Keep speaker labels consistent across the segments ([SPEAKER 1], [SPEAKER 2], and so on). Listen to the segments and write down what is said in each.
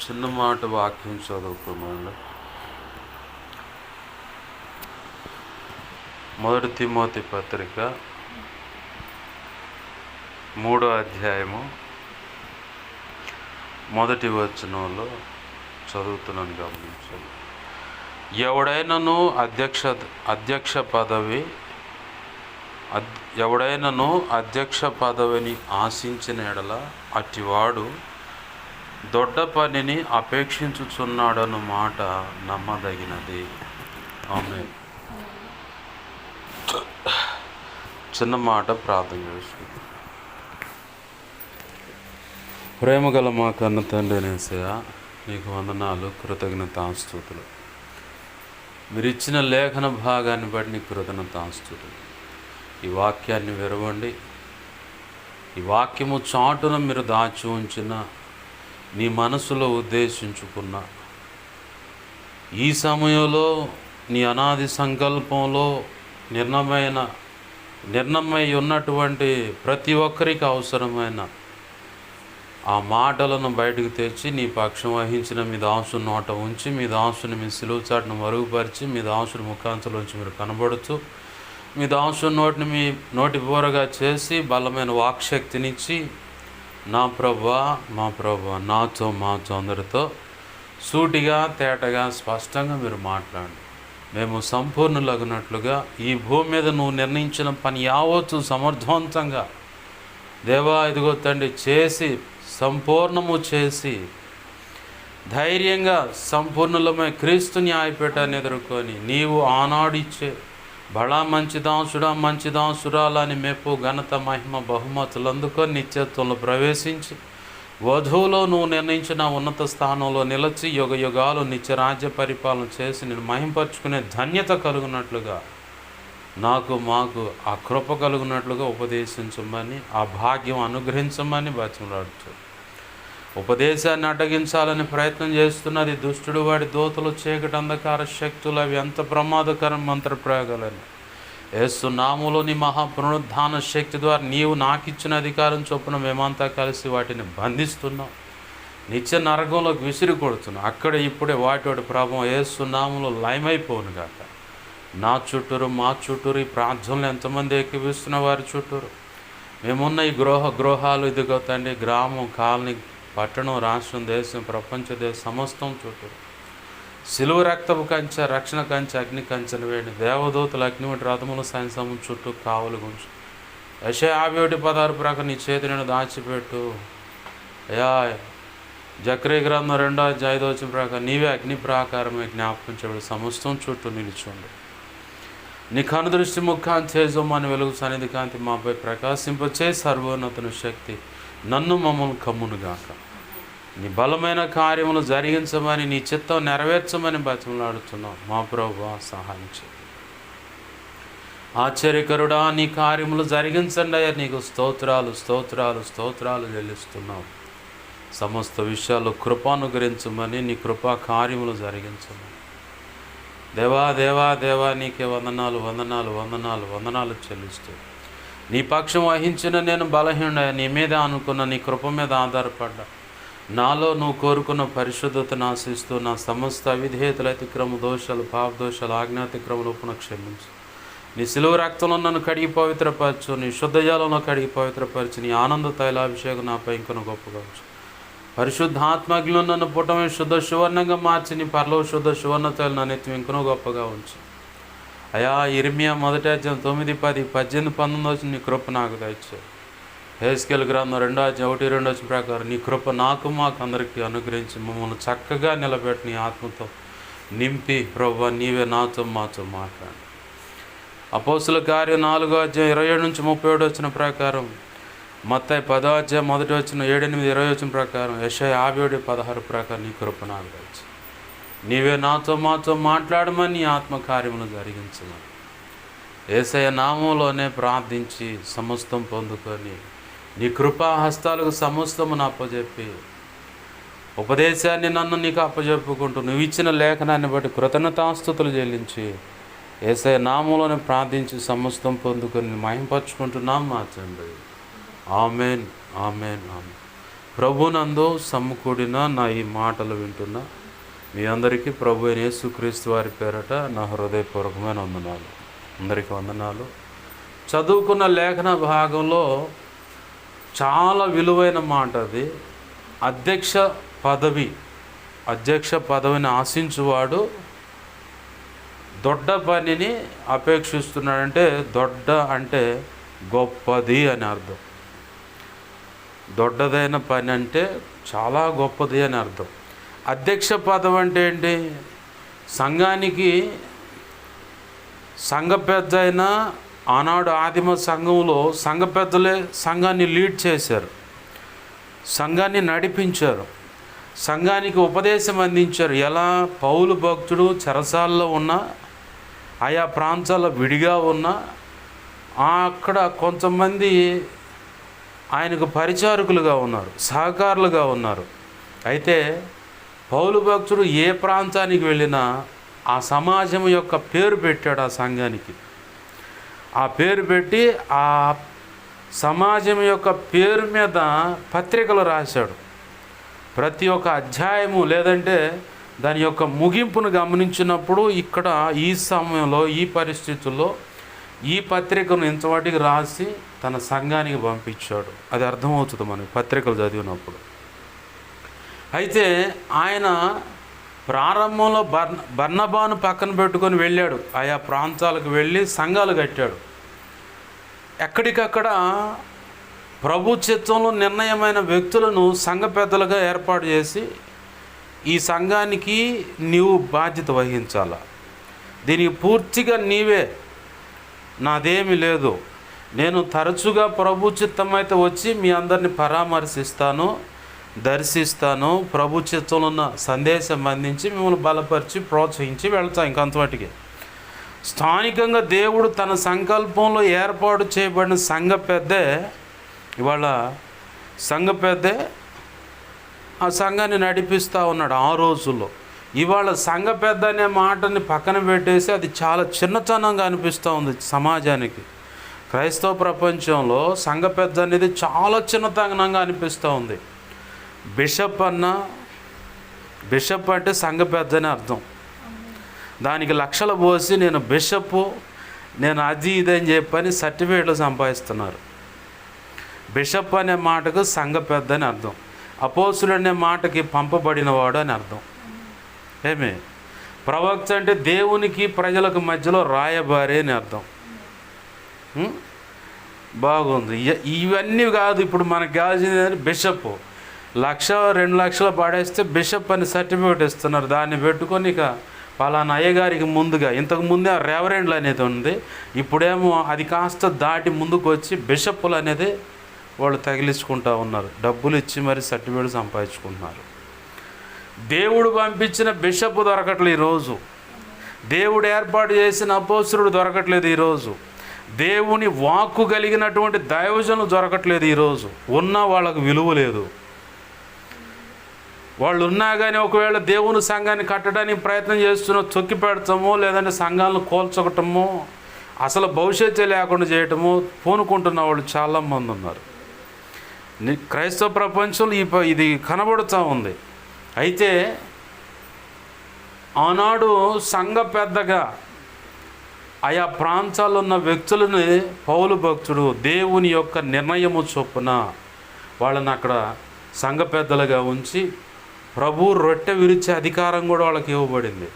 [SPEAKER 1] చిన్న మాట వాక్యం చదువుకున్నాను. 1 తిమోతి పత్రిక 3వ అధ్యాయము 1వ వచనంలో చదువుతున్నాను, గమనించండి. ఎవడైనను అధ్యక్ష పదవిని ఆశించిన ఎడల అట్టివాడు దొడ్డ పనిని అపేక్షించుచున్నాడన్న మాట నమ్మదగినది. ఆమేన్. చిన్న మాట ప్రార్థన చేసుకుందాం. ప్రేమగల మా కన్న తండ్రి యేసయ్యా, నీకు వందనాలు, కృతజ్ఞతాస్తుతులు. మీరు ఇచ్చిన లేఖన భాగాన్ని బట్టి నీకు కృతజ్ఞతాస్తుతులు. ఈ వాక్యాన్ని విరవండి. ఈ వాక్యము చాటున మీరు దాచి ఉంచిన, నీ మనసులో ఉద్దేశించుకున్న ఈ సమయంలో నీ అనాది సంకల్పంలో నిర్ణయమై ఉన్నటువంటి ప్రతి ఒక్కరికి అవసరమైన ఆ మాటలను బయటకు తెచ్చి నీ పక్షం వహించిన మీ దాసుని నోట ఉంచి, మీ దాసుని మీ సిలువ చాటును మరుగుపరిచి, మీ దాసుని ముఖాంతలోంచి మీరు కనబడుతూ, మీ దాసుని నోటిని మీ నోటి బోరగా చేసి బలమైన వాక్శక్తినిచ్చి, నా ప్రభువా, మా ప్రభువా, నాతో మాతో అందరితో సూటిగా తేటగా స్పష్టంగా మీరు మాట్లాడండి. మేము సంపూర్ణులగినట్లుగా ఈ భూమి మీద నువ్వు నిర్ణయించిన పని యావత్తు సమర్థవంతంగా దేవా ఇదిగో తండ్రి చేసి సంపూర్ణము చేసి ధైర్యంగా సంపూర్ణులమై క్రీస్తు న్యాయపీఠాన్ని ఎదుర్కొని నీవు ఆనాడిచ్చే బడా మంచి దాసురాలని మెప్పు ఘనత మహిమ బహుమతులు అందుకొని నిత్యత్వంలో ప్రవేశించి వధువులో నువ్వు నిర్ణయించిన ఉన్నత స్థానంలో నిలిచి యుగ యుగాలు నిత్యరాజ్య పరిపాలన చేసి నేను మహింపరుచుకునే ధన్యత కలుగునట్లుగా మాకు ఆ కృప కలుగునట్లుగా ఉపదేశించమని, ఆ భాగ్యం అనుగ్రహించమని బతిమలాడుచు. ఉపదేశాన్ని అడ్డగించాలని ప్రయత్నం చేస్తున్నది దుష్టుడు, వాడి దూతలు, చీకటి అంధకార శక్తులు, అవి ఎంత ప్రమాదకరం మంత్రప్రయోగాలని యేసు నామములో నీ మహాపునరుద్ధాన శక్తి ద్వారా నీవు నాకు ఇచ్చిన అధికారం చొప్పున మేమంతా కలిసి వాటిని బంధిస్తున్నాం, నిత్య నరకంలోకి విసిరి కొడుతున్నాం. అక్కడ ఇప్పుడే వాటి ప్రభావం యేసు నామములో లయమైపోను గాక. నా చుట్టూరు, మా చుట్టూరు, ఈ ప్రాంతంలో ఎంతమంది ఎక్కిపిస్తున్న వారి చుట్టూరు మేమున్న ఈ గృహాలు ఇదిగో తండ్రి, గ్రామం, కాలనీ, పట్టణం, రాష్ట్రం, దేశం, ప్రపంచ దేశం సమస్తం చుట్టూరు సిలువ రక్తపు కంచె, రక్షణ కంచె, అగ్ని కంచెను వేడి, దేవదూతలు అగ్నివంటి రథముల సైన్సము చుట్టూ కావలి గుంచు. యెషయా 51:16 ప్రకారం నీ చేతి నేను దాచిపెట్టు. అయ్యా జకర్యా గ్రంథం 2:5 ప్రకారం నీవే అగ్ని ప్రాకారమే జ్ఞాపకం చేయబడి సమస్తం చుట్టూ నిలిచుండు. నీ కనుదృష్టి ముఖాన్ని తేజోమాని వెలుగు సన్నిధి కాంతి మాపై ప్రకాశింపచే సర్వోన్నతుని శక్తి నన్ను మమ్మల్ని కమ్మునుగాక. నీ బలమైన కార్యములు జరిగించమని, నీ చిత్తం నెరవేర్చమని బతిమలాడుతున్నావు. మా ప్రభువా సహాయం చేయి. ఆశ్చర్యకరుడా, నీ కార్యములు జరిగించండి అయ్యా. నీకు స్తోత్రాలు చెల్లిస్తున్నావు. సమస్త విషయాలు కృపానుగ్రహించమని, నీ కృపా కార్యములు జరిగించమని. దేవా నీకే వందనాలు చెల్లిస్తూ, నీ పక్షం వహించిన నేను బలహీనుడా, నీ మీద అనుకున్న, నీ కృప మీద ఆధారపడ్డా, నాలో నువ్వు కోరుకున్న పరిశుద్ధతను ఆశిస్తూ నా సమస్త అవిధేయతలు, అతిక్రమ దోషాలు, పాప దోషాలు, ఆజ్ఞాతిక్రమలు క్షమించు. నీ సిలువ రక్తంలో నన్ను కడిగి పవిత్రపరచు, నీ శుద్ధజాలంలో కడిగి పవిత్రపరచు. నీ ఆనంద తైలాభిషేకం నాపై ఇంకొన గొప్పగా ఉంచు. పరిశుద్ధాత్మగ్లో నన్ను పుటమే శుద్ధ సువర్ణంగా మార్చి, నీ పరలో శుద్ధ సువర్ణ తైలు నన్ను ఎత్తి ఇంకొన గొప్పగా ఉంచు. అయా ఇర్మియా 1:9, 10, 18, 19 నీ కృప నాకు దయచేయి. హెస్కేల్ గ్రంథం 2:1-2 ప్రకారం నీ కృప మాకు అందరికీ అనుగ్రహించి మమ్మల్ని చక్కగా నిలబెట్టి నీ ఆత్మతో నింపి ప్రభువా నీవే నాతో మాతో మాట్లాడు. అపోస్తుల కార్యం 4:27-37 ప్రకారం, మత్తయి 10:1-7-8 ప్రకారం, యెషయా 57:16 ప్రకారం నీ కృప నాకు దయచేయి. నీవే నాతో మాతో మాట్లాడమని, నీ ఆత్మకార్యమును జరిగించమని యేసయ్య నామంలోనే ప్రార్థించి సమస్తం పొందుకొని నీ కృపా హస్తాలకు సమస్తమును అప్పజెప్పి ఉపదేశాన్ని నన్ను నీకు అప్పజెప్పుకుంటూ నువ్వు ఇచ్చిన లేఖనాన్ని బట్టి కృతజ్ఞతాస్తుతులు చెల్లించి యేసయ్య నామంలోనే ప్రార్థించి సమస్తం పొందుకొని మహింపరచుకుంటున్నాం మా తండ్రి. ఆమేన్. ప్రభునందు సమకూడిన నా ఈ మాటలు వింటున్న మీ అందరికీ ప్రభు అయిన యేసుక్రీస్తు వారి పేరట నా హృదయపూర్వకమైన వందనాలు. అందరికీ వందనాలు. చదువుకున్న లేఖన భాగంలో చాలా విలువైన మాట అది. అధ్యక్ష పదవిని ఆశించువాడు దొడ్డ పనిని అపేక్షిస్తున్నాడంటే, దొడ్డ అంటే గొప్పది అని అర్థం. దొడ్డదైన పని అంటే చాలా గొప్పది అని అర్థం. అధ్యక్ష పదవి అంటే ఏంటి? సంఘానికి సంఘ పెద్ద అయిన ఆనాడు ఆదిమ సంఘంలో సంఘ పెద్దలే సంఘాన్ని లీడ్ చేశారు, సంఘాన్ని నడిపించారు, సంఘానికి ఉపదేశం అందించారు. ఎలా? పౌలు భక్తుడు చెరసాల్లో ఉన్న, ఆయా ప్రాంతాల్లో విడిగా ఉన్న, అక్కడ కొంతమంది ఆయనకు పరిచారకులుగా ఉన్నారు, సహకారులుగా ఉన్నారు. అయితే పౌలు భక్తుడు ఏ ప్రాంతానికి వెళ్ళినా ఆ సమాజం యొక్క పేరు పెట్టాడు. ఆ సంఘానికి ఆ పేరు పెట్టి ఆ సమాజం యొక్క పేరు మీద పత్రికలు రాశాడు. ప్రతి ఒక్క అధ్యాయము లేదంటే దాని యొక్క ముగింపును గమనించినప్పుడు ఇక్కడ ఈ సమయంలో ఈ పరిస్థితుల్లో ఈ పత్రికను ఇంతవాటికి రాసి తన సంఘానికి పంపించాడు. అది అర్థమవుతుంది మనకి పత్రికలు చదివినప్పుడు. అయితే ఆయన ప్రారంభంలో బర్నబాను పక్కన పెట్టుకొని వెళ్ళాడు. ఆయా ప్రాంతాలకు వెళ్ళి సంఘాలు కట్టాడు. ఎక్కడికక్కడ ప్రభు చిత్తంలో నిర్ణయమైన వ్యక్తులను సంఘ పెద్దలుగా ఏర్పాటు చేసి, ఈ సంఘానికి నీవు బాధ్యత వహించాల, దీనికి పూర్తిగా నీవే, నాదేమీ లేదు, నేను తరచుగా ప్రభు చిత్తమైతే వచ్చి మీ అందరిని పరామర్శిస్తాను, దర్శిస్తాను, ప్రభు చిత్తంలో ఉన్న సందేశం అందించి మిమ్మల్ని బలపరిచి ప్రోత్సహించి వెళ్తాను. ఇంకంతవాటికి స్థానికంగా దేవుడు తన సంకల్పంలో ఏర్పాటు చేయబడిన సంఘ పెద్దే ఇవాళ ఆ సంఘాన్ని నడిపిస్తూ ఉన్నాడు ఆ రోజుల్లో. ఇవాళ సంఘ పెద్ద అనే మాటని పక్కన పెట్టేసి అది చాలా చిన్నతనంగా అనిపిస్తూ ఉంది సమాజానికి. క్రైస్తవ ప్రపంచంలో సంఘ పెద్ద అనేది చాలా చిన్నతనంగా అనిపిస్తూ ఉంది. బిషప్ అంటే సంఘ పెద్ద అని అర్థం. దానికి లక్షలు పోసి నేను బిషప్, నేను అది ఇది అని చెప్పని సర్టిఫికేట్లు సంపాదిస్తున్నారు. బిషప్ అనే మాటకు సంఘ పెద్ద అని అర్థం. అపోస్తులు అనే మాటకి పంపబడినవాడు అని అర్థం. ఏమి? ప్రవక్త అంటే దేవునికి ప్రజలకు మధ్యలో రాయబారి అని అర్థం. బాగుంది. ఇవన్నీ కాదు ఇప్పుడు మనకు కావాల్సింది. బిషప్ 1,00,000 2,00,000 పడేస్తే బిషప్ అని సర్టిఫికేట్ ఇస్తున్నారు. దాన్ని పెట్టుకొని ఇక పలానా అయ్యగారికి ముందుగా, ఇంతకు ముందే రెవరెండ్లు అనేది ఉంది, ఇప్పుడేమో అది కాస్త దాటి ముందుకు వచ్చి బిషప్పులు అనేది వాళ్ళు తగిలించుకుంటూ ఉన్నారు. డబ్బులు ఇచ్చి మరి సర్టిఫికేట్ సంపాదించుకుంటున్నారు. దేవుడు పంపించిన బిషప్ దొరకట్లేదు ఈరోజు. దేవుడు ఏర్పాటు చేసిన అపోస్తలుడు దొరకట్లేదు ఈరోజు. దేవుని వాక్కు కలిగినటువంటి దైవజనులు దొరకట్లేదు ఈరోజు. ఉన్నా వాళ్ళకు విలువ లేదు. వాళ్ళు ఉన్నా కానీ ఒకవేళ దేవుని సంఘాన్ని కట్టడానికి ప్రయత్నం చేస్తున్న తొక్కి పెడతామో, లేదంటే సంఘాలను కోల్చకటమో, అసలు భవిష్యత్తు లేకుండా చేయటమో పూనుకుంటున్న వాళ్ళు చాలామంది ఉన్నారు. క్రైస్తవ ప్రపంచంలో ఇది కనబడుతూ ఉంది. అయితే ఆనాడు సంఘ పెద్దగా ఆయా ప్రాంతాల్లో ఉన్న వ్యక్తులని పౌలు భక్తుడు దేవుని యొక్క నిర్ణయము చొప్పున వాళ్ళని అక్కడ సంఘ పెద్దలుగా ఉంచి ప్రభు రొట్టె విరిచే అధికారం కూడా వాళ్ళకి ఇవ్వబడింది.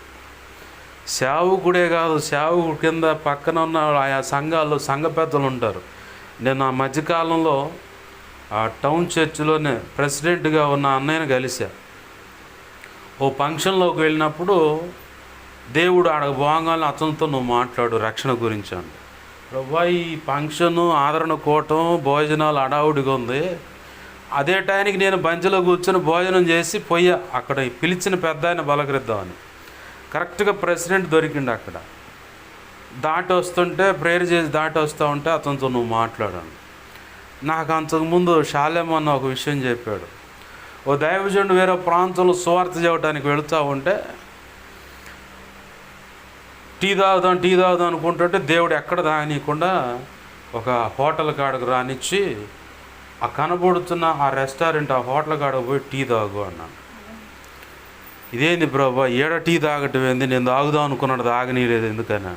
[SPEAKER 1] సేవకుడే కాదు, సేవకుడి కింద పక్కన ఉన్న ఆయా సంఘాల్లో సంఘ పెద్దలు ఉంటారు. నేను ఆ మధ్యకాలంలో ఆ టౌన్ చర్చిలోనే ప్రెసిడెంట్గా ఉన్న అన్నయ్యను కలిసా. ఓ ఫంక్షన్లోకి వెళ్ళినప్పుడు దేవుడు ఆడకు పోగానే అతనితో నువ్వు మాట్లాడు రక్షణ గురించి అండి. ప్రభా ఈ ఫంక్షను ఆదరణ కూటం భోజనాలు అడావుడిగా ఉంది, అదే టైంకి నేను బంతిలో కూర్చొని భోజనం చేసి పోయా అక్కడ పిలిచిన పెద్ద ఆయన బలకరిద్దామని. కరెక్ట్గా ప్రెసిడెంట్ దొరికిండు అక్కడ. దాటి వస్తుంటే ప్రేయర్ చేసి దాటి వస్తూ ఉంటే అతనితో నువ్వు మాట్లాడాను. నాకు అంతకుముందు షాలేం అన్న ఒక విషయం చెప్పాడు. ఓ దైవజనుడు వేరే ప్రాంతంలో సువార్త చేయడానికి వెళుతూ ఉంటే టీ తాగుదాం అనుకుంటుంటే దేవుడు ఎక్కడ తాగనీయకుండా ఒక హోటల్ కాడకు రానిచ్చి ఆ కనబడుతున్న ఆ రెస్టారెంట్, ఆ హోటల్ కాడ పోయి టీ తాగు అన్నాను. ఇదేంది ప్రభా, ఏడ టీ తాగటం ఏంది, నేను తాగుదాం అనుకున్నాడు, తాగనీయలేదు ఎందుకన్నా.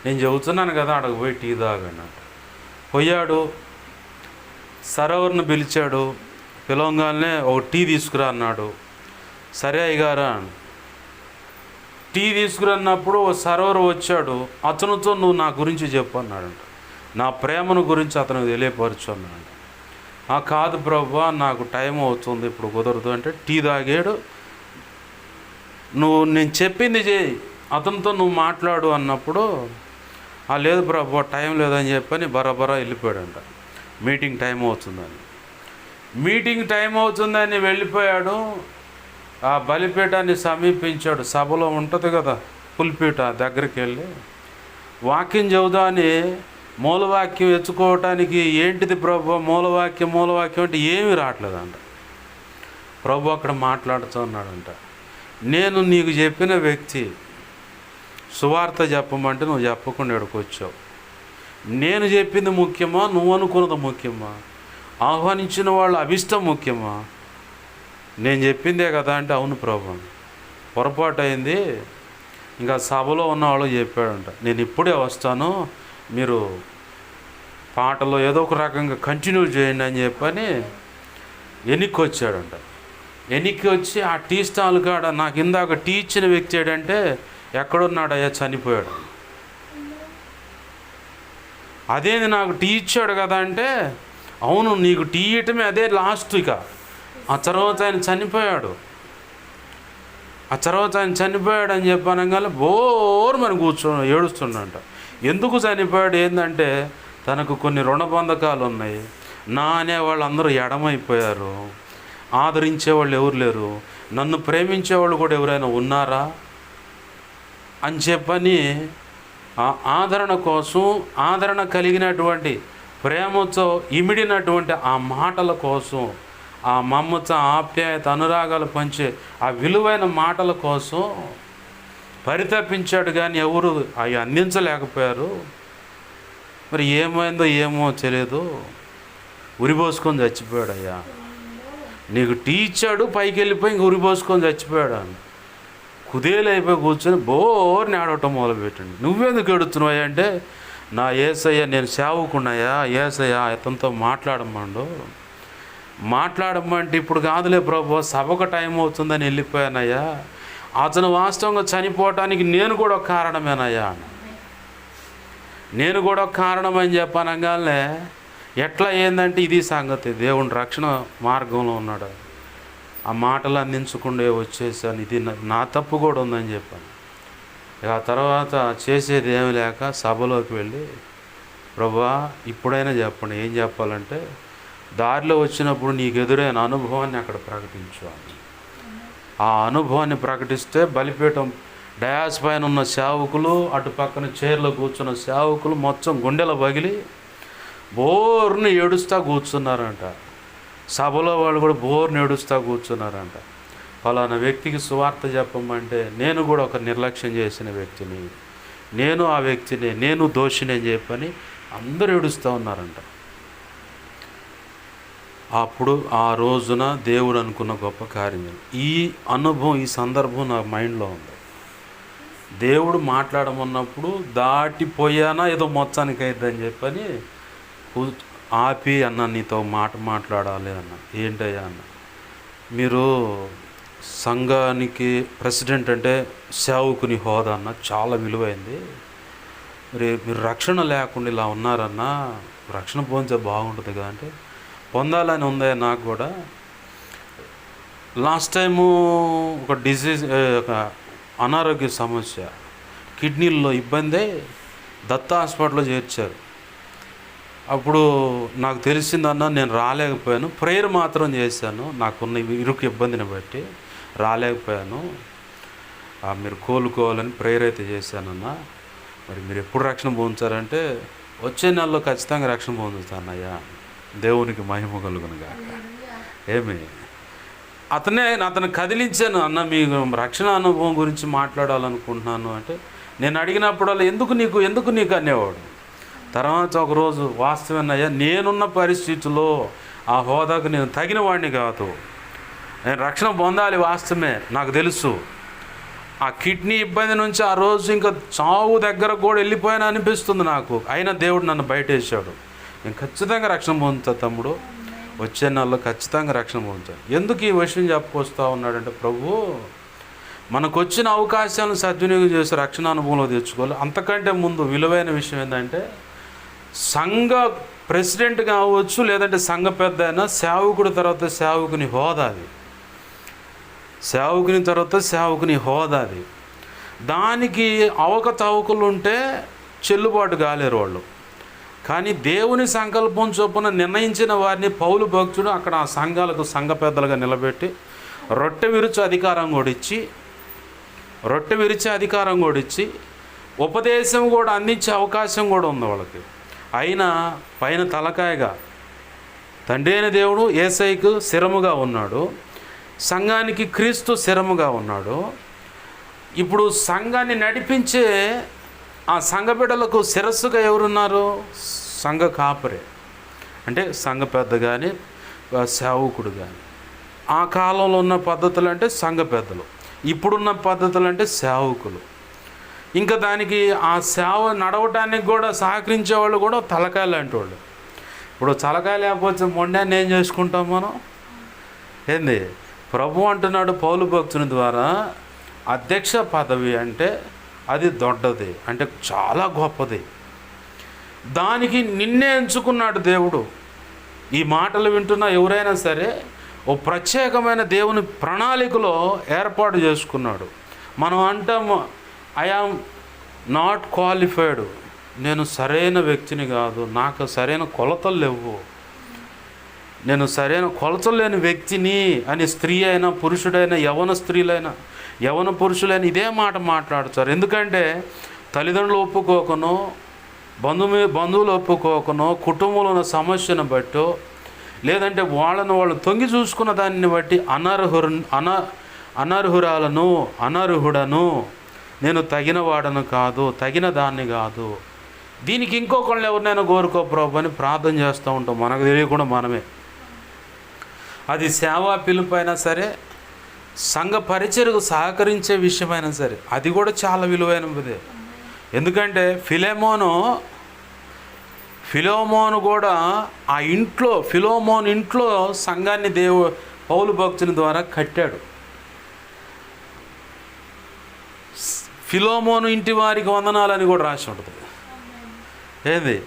[SPEAKER 1] నేను చెబుతున్నాను కదా అక్కడికి పోయి టీ తాగన్నాడు. పోయాడు, సర్వర్ని పిలిచాడు, పిలవగానే ఒక టీ తీసుకురా అన్నాడు. సరే అయ్యగారా, టీ తీసుకురన్నప్పుడు ఓ సర్వర్ వచ్చాడు. అతనితో నువ్వు నా గురించి చెప్పు అన్నాడంట. నా ప్రేమను గురించి అతనికి తెలియపరచు అన్నాడు. కాదు ప్రభా, నాకు టైం అవుతుంది, ఇప్పుడు కుదరదు అంటే టీ తాగాడు. నేను చెప్పింది చేయి, అతనితో నువ్వు మాట్లాడు అన్నప్పుడు లేదు ప్రభా టైం లేదని చెప్పని బరాబరా వెళ్ళిపోయాడంట. మీటింగ్ టైం అవుతుందని వెళ్ళిపోయాడు. ఆ బలిపీఠాన్ని సమీపించాడు. సభలో ఉంటుంది కదా పులిపీఠ, దగ్గరికి వెళ్ళి వాక్యం చెబుదాని మూలవాక్యం ఎచ్చుకోవటానికి ఏంటిది ప్రభు మూలవాక్యం అంటే ఏమీ రావట్లేదంట. ప్రభు అక్కడ మాట్లాడుతూ ఉన్నాడంట. నేను నీకు చెప్పిన వ్యక్తి సువార్త చెప్పమంటే నువ్వు చెప్పకుండా ఇక్కడికి వచ్చావు. నేను చెప్పింది ముఖ్యమా, నువ్వు అనుకున్నది ముఖ్యమా, ఆహ్వానించిన వాళ్ళ అభిష్టం ముఖ్యమా? నేను చెప్పిందే కదా అంటే అవును ప్రభు, పొరపాటు అయింది. ఇంకా సభలో ఉన్నవాళ్ళు చెప్పాడంట, నేను ఇప్పుడే వస్తాను, మీరు పాటలో ఏదో ఒక రకంగా కంటిన్యూ చేయండి అని చెప్పని ఎన్నిక వచ్చాడంట. ఎన్నిక వచ్చి ఆ టీ స్టాల్ కాడ నాకు ఇందాక టీ ఇచ్చిన వ్యక్తి ఏడంటే ఎక్కడున్నాడయ్యా, చనిపోయాడు. అదేంది నాకు టీ ఇచ్చాడు కదా అంటే అవును, నీకు టీ ఇవ్వటమే అదే లాస్ట్. ఇక ఆ తర్వాత ఆయన చనిపోయాడు అని చెప్పనగానే బోర్ మరి ఏడుస్తుండంట. ఎందుకు చనిపోయాడు ఏంటంటే తనకు కొన్ని రుణబంధకాలు ఉన్నాయి. నా అనేవాళ్ళు అందరూ ఎడమైపోయారు, ఆదరించేవాళ్ళు ఎవరు లేరు, నన్ను ప్రేమించేవాళ్ళు కూడా ఎవరైనా ఉన్నారా అని చెప్పని ఆదరణ కోసం, ఆదరణ కలిగినటువంటి ప్రేమతో ఇమిడినటువంటి ఆ మాటల కోసం, ఆ మమత, ఆప్యాయత, అనురాగాలు పంచే ఆ విలువైన మాటల కోసం పరితపించాడు. కానీ ఎవరు అవి అందించలేకపోయారు. మరి ఏమైందో ఏమో తెలియదు, ఉరిపోసుకొని చచ్చిపోయాడు. అయ్యా నీకు టీ ఇచ్చాడు, పైకి వెళ్ళిపోయి ఇంక ఉరిపోసుకొని చచ్చిపోయాడు అని కుదేలైపోయి కూర్చొని బోర్ని ఆడటం మొదలుపెట్టండి. నువ్వెందుకు ఎడుతున్నావు అంటే నా యేసయ్య, నేను సేవకున్నాయా, యేసయ్య అతనితో మాట్లాడమంటే ఇప్పుడు కాదులే ప్రభు, సభకు టైం అవుతుందని వెళ్ళిపోయానయ్యా, అతను వాస్తవంగా చనిపోవటానికి నేను కూడా ఒక కారణమేనయ్యా, నేను కూడా ఒక కారణం అని చెప్పనగానే ఎట్లా ఏందంటే ఇది సంగతి, దేవుని రక్షణ మార్గంలో ఉన్నాడు, ఆ మాటలు అందించకుండా వచ్చేసాను, ఇది నా తప్పు కూడా ఉందని చెప్పాను. ఇక ఆ తర్వాత చేసేది ఏమి లేక సభలోకి వెళ్ళి ప్రభువా ఇప్పుడైనా చెప్పండి, ఏం చెప్పాలంటే దారిలో వచ్చినప్పుడు నీకు ఎదురైన అనుభవాన్ని అక్కడ ప్రకటించు అని. ఆ అనుభవాన్ని ప్రకటిస్తే బలిపీఠం డయాస్ పైన ఉన్న సేవకులు, అటు పక్కన చైర్లో కూర్చున్న సేవకులు మొత్తం గుండెల పగిలి బోర్ని ఏడుస్తూ కూర్చున్నారంట. సభలో వాళ్ళు కూడా బోర్ని ఏడుస్తూ కూర్చున్నారంట. ఫలానా వ్యక్తికి సువార్త చెప్పమంటే నేను కూడా ఒక నిర్లక్ష్యం చేసిన వ్యక్తిని, నేను ఆ వ్యక్తిని, నేను దోషిని అని చెప్పని అందరూ ఏడుస్తూ ఉన్నారంట. అప్పుడు ఆ రోజున దేవుడు అనుకున్న గొప్ప కార్యం, ఈ అనుభవం, ఈ సందర్భం నా మైండ్లో ఉంది. దేవుడు మాట్లాడమన్నప్పుడు దాటిపోయానా ఏదో మొత్తానికి అయిద్దని చెప్పని ఆపి అన్న, నీతో మాట్లాడాలి అన్న. ఏంటయ్యా అన్న, మీరు సంఘానికి ప్రెసిడెంట్ అంటే సేవకుని హోదా అన్న చాలా విలువైంది, మీరు రక్షణ లేకుండా ఇలా ఉన్నారన్నా, రక్షణ పొందితే బాగుంటుంది కదా అంటే పొందాలని ఉందా నాకు కూడా. లాస్ట్ టైము ఒక డిసీజ్, ఒక అనారోగ్య సమస్య, కిడ్నీల్లో ఇబ్బంది, దత్త హాస్పిటల్లో చేర్చారు. అప్పుడు నాకు తెలిసిందన్న, నేను రాలేకపోయాను, ప్రేయర్ మాత్రం చేశాను, నాకున్న ఇరుకు ఇబ్బందిని బట్టి రాలేకపోయాను, మీరు కోలుకోవాలని ప్రేయర్ అయితే చేశానన్న. మరి మీరు ఎప్పుడు రక్షణ పొందుతారంటే వచ్చే నెలలో ఖచ్చితంగా రక్షణ పొందుతానయ్యా, దేవునికి మహిమ కలుగును గాక. అతను కదిలించాను, అన్న మీ రక్షణ అనుభవం గురించి మాట్లాడాలనుకుంటున్నాను అంటే నేను అడిగినప్పుడల్లా ఎందుకు నీకు అనేవాడు. తర్వాత ఒకరోజు వాస్తవేనయ్యా, నేనున్న పరిస్థితిలో ఆ హోదాకు నేను తగిన వాడిని కాదు. నేను రక్షణ పొందాలి వాస్తవమే, నాకు తెలుసు. ఆ కిడ్నీ ఇబ్బంది నుంచి ఆ రోజు ఇంకా చావు దగ్గర కూడా వెళ్ళిపోయాను అనిపిస్తుంది నాకు. అయినా దేవుడు నన్ను బయట వేసాడు. నేను ఖచ్చితంగా రక్షణ పొందుతా తమ్ముడు, వచ్చే నెలలో ఖచ్చితంగా రక్షణ పొందుతాను. ఎందుకు ఈ విషయం చెప్పుకొస్తా ఉన్నాడంటే, ప్రభు మనకు వచ్చిన అవకాశాలను సద్వినియోగం చేసి రక్షణ అనుభవంలో తెచ్చుకోవాలి. అంతకంటే ముందు విలువైన విషయం ఏంటంటే, సంఘ ప్రెసిడెంట్ కావచ్చు, లేదంటే సంఘ పెద్ద అయినా సేవకుడి తర్వాత సేవకుని హోదా అది. సేవకుని తర్వాత సేవకుని హోదా అది. దానికి అవకతవకలు ఉంటే చెల్లుబాటు కాలేరు వాళ్ళు. కానీ దేవుని సంకల్పం చొప్పున నిర్ణయించిన వారిని పౌలు భక్తుడు అక్కడ ఆ సంఘాలకు సంఘ పెద్దలుగా నిలబెట్టి రొట్టె విరిచి అధికారం కూడా ఇచ్చి ఉపదేశం కూడా అందించే అవకాశం కూడా ఉంది వాళ్ళకి. అయినా పైన తలకాయగా తండ్రి అయిన దేవుడు యేసయ్యకు శిరముగా ఉన్నాడు, సంఘానికి క్రీస్తు శిరముగా ఉన్నాడు. ఇప్పుడు సంఘాన్ని నడిపించే ఆ సంఘ బిడ్డలకు శిరస్సుగా ఎవరున్నారు? సంఘ కాపరే, అంటే సంఘ పెద్ద కానీ సేవకుడు కానీ. ఆ కాలంలో ఉన్న పద్ధతులు అంటే సంఘ పెద్దలు, ఇప్పుడున్న పద్ధతులు అంటే సేవకులు. ఇంకా దానికి ఆ సేవ నడవటానికి కూడా సహకరించే వాళ్ళు కూడా తలకాయ లాంటి వాళ్ళు. ఇప్పుడు తలకాయ లేకపోతే మొండాన్ని ఏం చేసుకుంటాం మనం? ఏంది ప్రభు అంటున్నాడు పౌలు భక్తుని ద్వారా, అధ్యక్ష పదవి అంటే అది దొడ్డది, అంటే చాలా గొప్పది. దానికి నిన్నే ఎంచుకున్నాడు దేవుడు. ఈ మాటలు వింటున్న ఎవరైనా సరే ఓ ప్రత్యేకమైన దేవుని ప్రణాళికలో ఏర్పాటు చేసుకున్నాడు. మనం అంటాము, ఐ ఆమ్ నాట్ క్వాలిఫైడ్, నేను సరైన వ్యక్తిని కాదు, నాకు సరైన కొలతలు లేవు, నేను సరైన కొలతలు లేని వ్యక్తిని అని స్త్రీ అయినా పురుషుడైనా యవన స్త్రీలైనా యవన పురుషులైనా ఇదే మాట మాట్లాడతారు. ఎందుకంటే తల్లిదండ్రులు ఒప్పుకోకనో బంధువులు ఒప్పుకోకనో కుటుంబంలో ఉన్న సమస్యను బట్టో లేదంటే వాళ్ళు తొంగి చూసుకున్న దాన్ని బట్టి అనర్హుడను, నేను తగిన వాడను కాదు, తగిన దాన్ని కాదు, దీనికి ఇంకొకళ్ళు ఎవరినైనా కోరుకో ప్రభు అని ప్రార్థన చేస్తూ ఉంటాం, మనకు తెలియకుండా మనమే. అది సేవా పిలుపైనా సరే, సంఘ పరిచర్యకు సహకరించే విషయమైనా సరే, అది కూడా చాలా విలువైనదే. ఎందుకంటే ఫిలోమోను కూడా ఆ ఫిలోమోను ఇంట్లో సంఘాన్ని పౌలు భక్తుని ద్వారా కట్టాడు. ఫిలోమోను ఇంటి వారికి వందనాలని కూడా రాసి ఉంటుంది. ఏది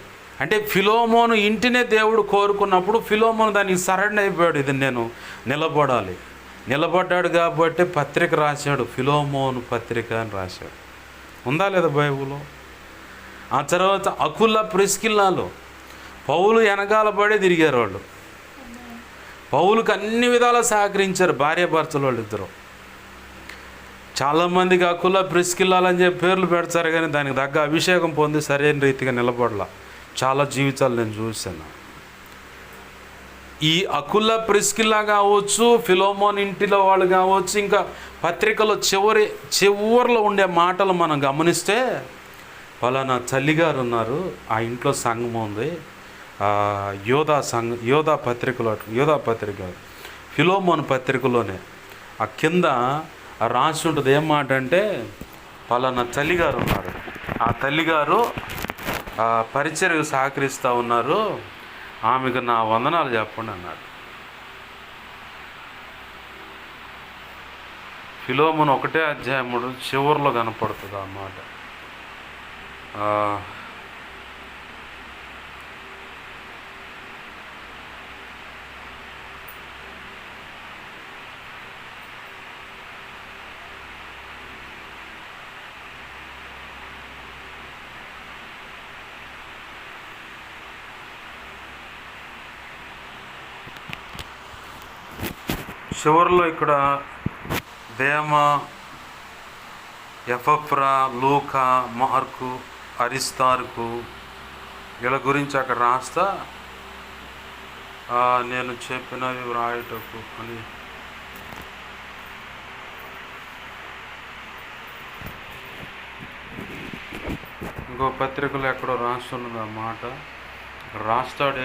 [SPEAKER 1] అంటే ఫిలోమోను ఇంటినే దేవుడు కోరుకున్నప్పుడు ఫిలోమోను దానికి సరెండర్ అయిపోయాడు. ఇది నేను నిలబడ్డాడు కాబట్టి పత్రిక రాశాడు, ఫిలోమోను పత్రిక అని రాశాడు. ఉందా లేదా బైబిల్లో? ఆ తర్వాత అకుల ప్రిస్కిల్లాలు పౌలు వెనకాల పడే తిరిగారు వాళ్ళు. పౌలుకు అన్ని విధాలా సహకరించారు భార్యాభర్తలు వాళ్ళు ఇద్దరు. చాలామందికి అకుల ప్రిస్కిల్లాలని చెప్పి పేర్లు పెడతారు, కానీ దానికి తగ్గ అభిషేకం పొంది సరైన రీతిగా నిలబడలా. చాలా జీవితాలు నేను చూశాను. ఈ అకుల ప్రిస్కిల్లా కావచ్చు, ఫిలోమోన్ ఇంటిలో వాళ్ళు కావచ్చు, ఇంకా పత్రికలో చివరిలో ఉండే మాటలు మనం గమనిస్తే, పలానా తల్లిగారు ఉన్నారు, ఆ ఇంట్లో సంఘం ఉంది, యోధా పత్రిక ఫిలోమోన్ పత్రికలోనే ఆ కింద రాసి ఉంటుంది. ఏం మాట అంటే, పలానా తల్లిగారు ఉన్నారు, ఆ తల్లిగారు పరిచర్యకు సహకరిస్తూ ఉన్నారు, ఆమెకు నా వందనాలు చెప్పండి అన్నాడు. ఫిలోమోను 1వ అధ్యాయం చివరిలో కనపడుతుంది ఆ మాట. చివరిలో ఇక్కడ దేమా, ఎపఫ్రా, లూకా, మార్కు, అరిస్తార్కు వీళ్ళ గురించి అక్కడ రాస్తా, నేను చెప్పినవి వ్రాయటకు అని. ఇంకో పత్రికలో ఎక్కడో రాస్తున్నది ఆ మాట.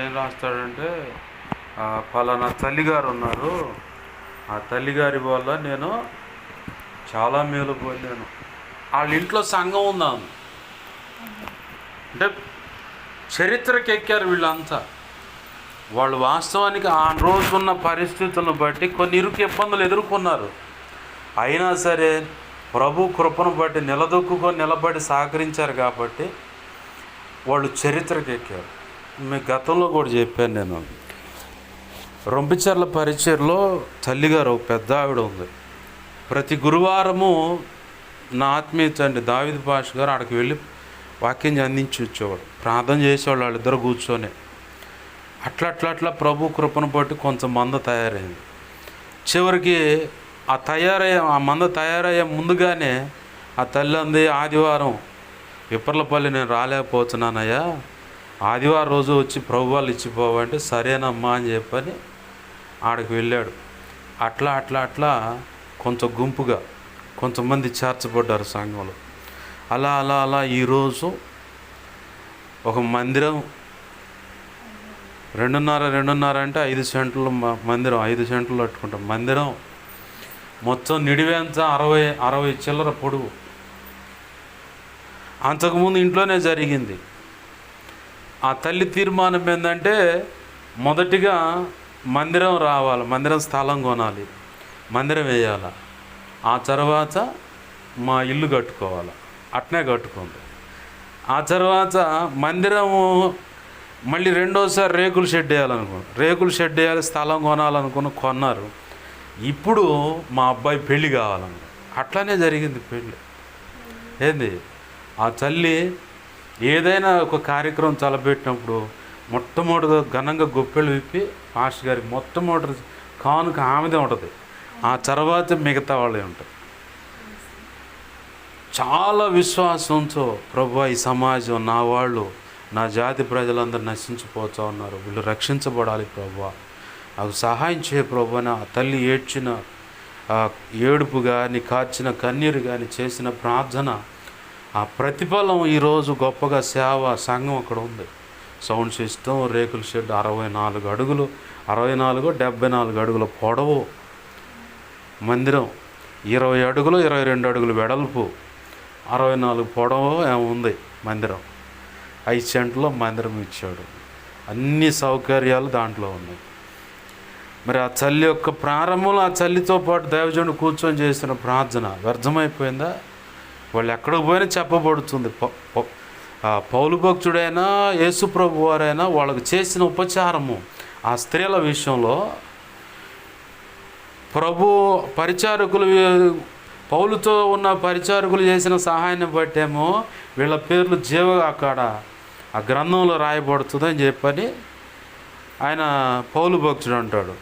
[SPEAKER 1] ఏం రాస్తాడంటే, పలానా తల్లిగారు ఉన్నారు, ఆ తల్లిగారి వల్ల నేను చాలా మేలు పొందాను. వాళ్ళ ఇంట్లో సంఘం ఉందాము అంటే చరిత్రకి ఎక్కారు వీళ్ళంతా. వాళ్ళు వాస్తవానికి ఆ రోజున్న పరిస్థితులను బట్టి కొన్ని ఇరుకు ఇబ్బందులు ఎదుర్కొన్నారు. అయినా సరే ప్రభు కృపను బట్టి నిలబడి సహకరించారు కాబట్టి వాళ్ళు చరిత్రకి ఎక్కారు. మీకు గతంలో కూడా చెప్పాను నేను, రొంపిచెర్ల పరిచర్లో తల్లిగారు ఒక పెద్ద ఆవిడ ఉంది. ప్రతి గురువారము నా ఆత్మీయ తండ్రి దావీదు పాష గారు అక్కడికి వెళ్ళి వాక్యం అందించి వచ్చేవాడు, ప్రార్థన చేసేవాళ్ళు వాళ్ళిద్దరు కూర్చొని. అట్లా ప్రభు కృపను బట్టి కొంతమంది తయారైంది. చివరికి ఆ మంద తయారయ్యే ముందుగానే ఆ తల్లి అంది, ఆదివారం విప్పర్లపల్లి నేను రాలేకపోతున్నానయ్యా, ఆదివారం రోజు వచ్చి ప్రభు వాళ్ళు ఇచ్చిపోవంటే సరేనమ్మా అని చెప్పని ఆడికి వెళ్ళాడు. అట్లా కొంత గుంపుగా కొంతమంది చేర్చబడ్డారు సంఘంలో. అలా ఈరోజు ఒక మందిరం 2.5 అంటే 5 సెంట్ల మందిరం, 5 సెంట్లు కట్టుకుంటాం మందిరం. మొత్తం నిడివేంత 60 చిల్లర పొడుగు. అంతకుముందు ఇంట్లోనే జరిగింది. ఆ తల్లి తీర్మానం ఏంటంటే మొదటిగా మందిరం రావాలి, మందిరం స్థలం కొనాలి, మందిరం వేయాలి, ఆ తర్వాత మా ఇల్లు కట్టుకోవాలి. అట్నే కట్టుకుంది. ఆ తర్వాత మందిరము మళ్ళీ రెండోసారి రేకుల షెడ్ వేయాలి, స్థలం కొనాలనుకున్నారు. ఇప్పుడు మా అబ్బాయి పెళ్ళి కావాలనుకో. అట్లానే జరిగింది పెళ్ళి. ఏంది ఆ తల్లి ఏదైనా ఒక కార్యక్రమం తలపెట్టినప్పుడు మొట్టమొదటిగా ఘనంగా గొప్పెళ్ళు విప్పి పాస్టర్ గారికి మొట్టమొదటి కానుక ఆమెదే ఉంటుంది, ఆ తర్వాత మిగతా వాళ్ళే ఉంటారు. చాలా విశ్వాసంతో ప్రభువా ఈ సమాజం, నా వాళ్ళు, నా జాతి ప్రజలందరూ నశించిపోతూ ఉన్నారు, వీళ్ళు రక్షించబడాలి ప్రభువా, నాకు సహాయం చేయ ప్రభు అని ఆ తల్లి ఏడ్చిన ఏడుపు కానీ, కార్చిన కన్నీరు కానీ, చేసిన ప్రార్థన, ఆ ప్రతిఫలం ఈరోజు గొప్పగా సేవ సంఘం అక్కడ ఉంది. సౌండ్ సిస్టమ్, రేకుల షెడ్, 64 అడుగులు, 74 అడుగుల పొడవు మందిరం, 20 అడుగులు 22 అడుగులు వెడల్పు, 64 పొడవు ఉంది మందిరం. 5 సెంట్లో మందిరం ఇచ్చాడు. అన్ని సౌకర్యాలు దాంట్లో ఉన్నాయి. మరి ఆ తల్లి యొక్క ప్రారంభంలో ఆ తల్లితో పాటు దైవజనుడు కూర్చొని చేసిన ప్రార్థన వ్యర్థమైపోయిందా? వాళ్ళు ఎక్కడికి పోయినా చెప్పబడుతుంది. పౌలు భక్తుడైనా యేసు ప్రభు వారైనా వాళ్ళకు చేసిన ఉపచారము ఆ స్త్రీల విషయంలో ప్రభు పరిచారకులు, పౌలుతో ఉన్న పరిచారకులు చేసిన సహాయాన్ని బట్టేమో వీళ్ళ పేర్లు అక్కడ ఆ గ్రంథంలో రాయబడుతుందని చెప్పని ఆయన పౌలు భక్తుడు అంటాడు.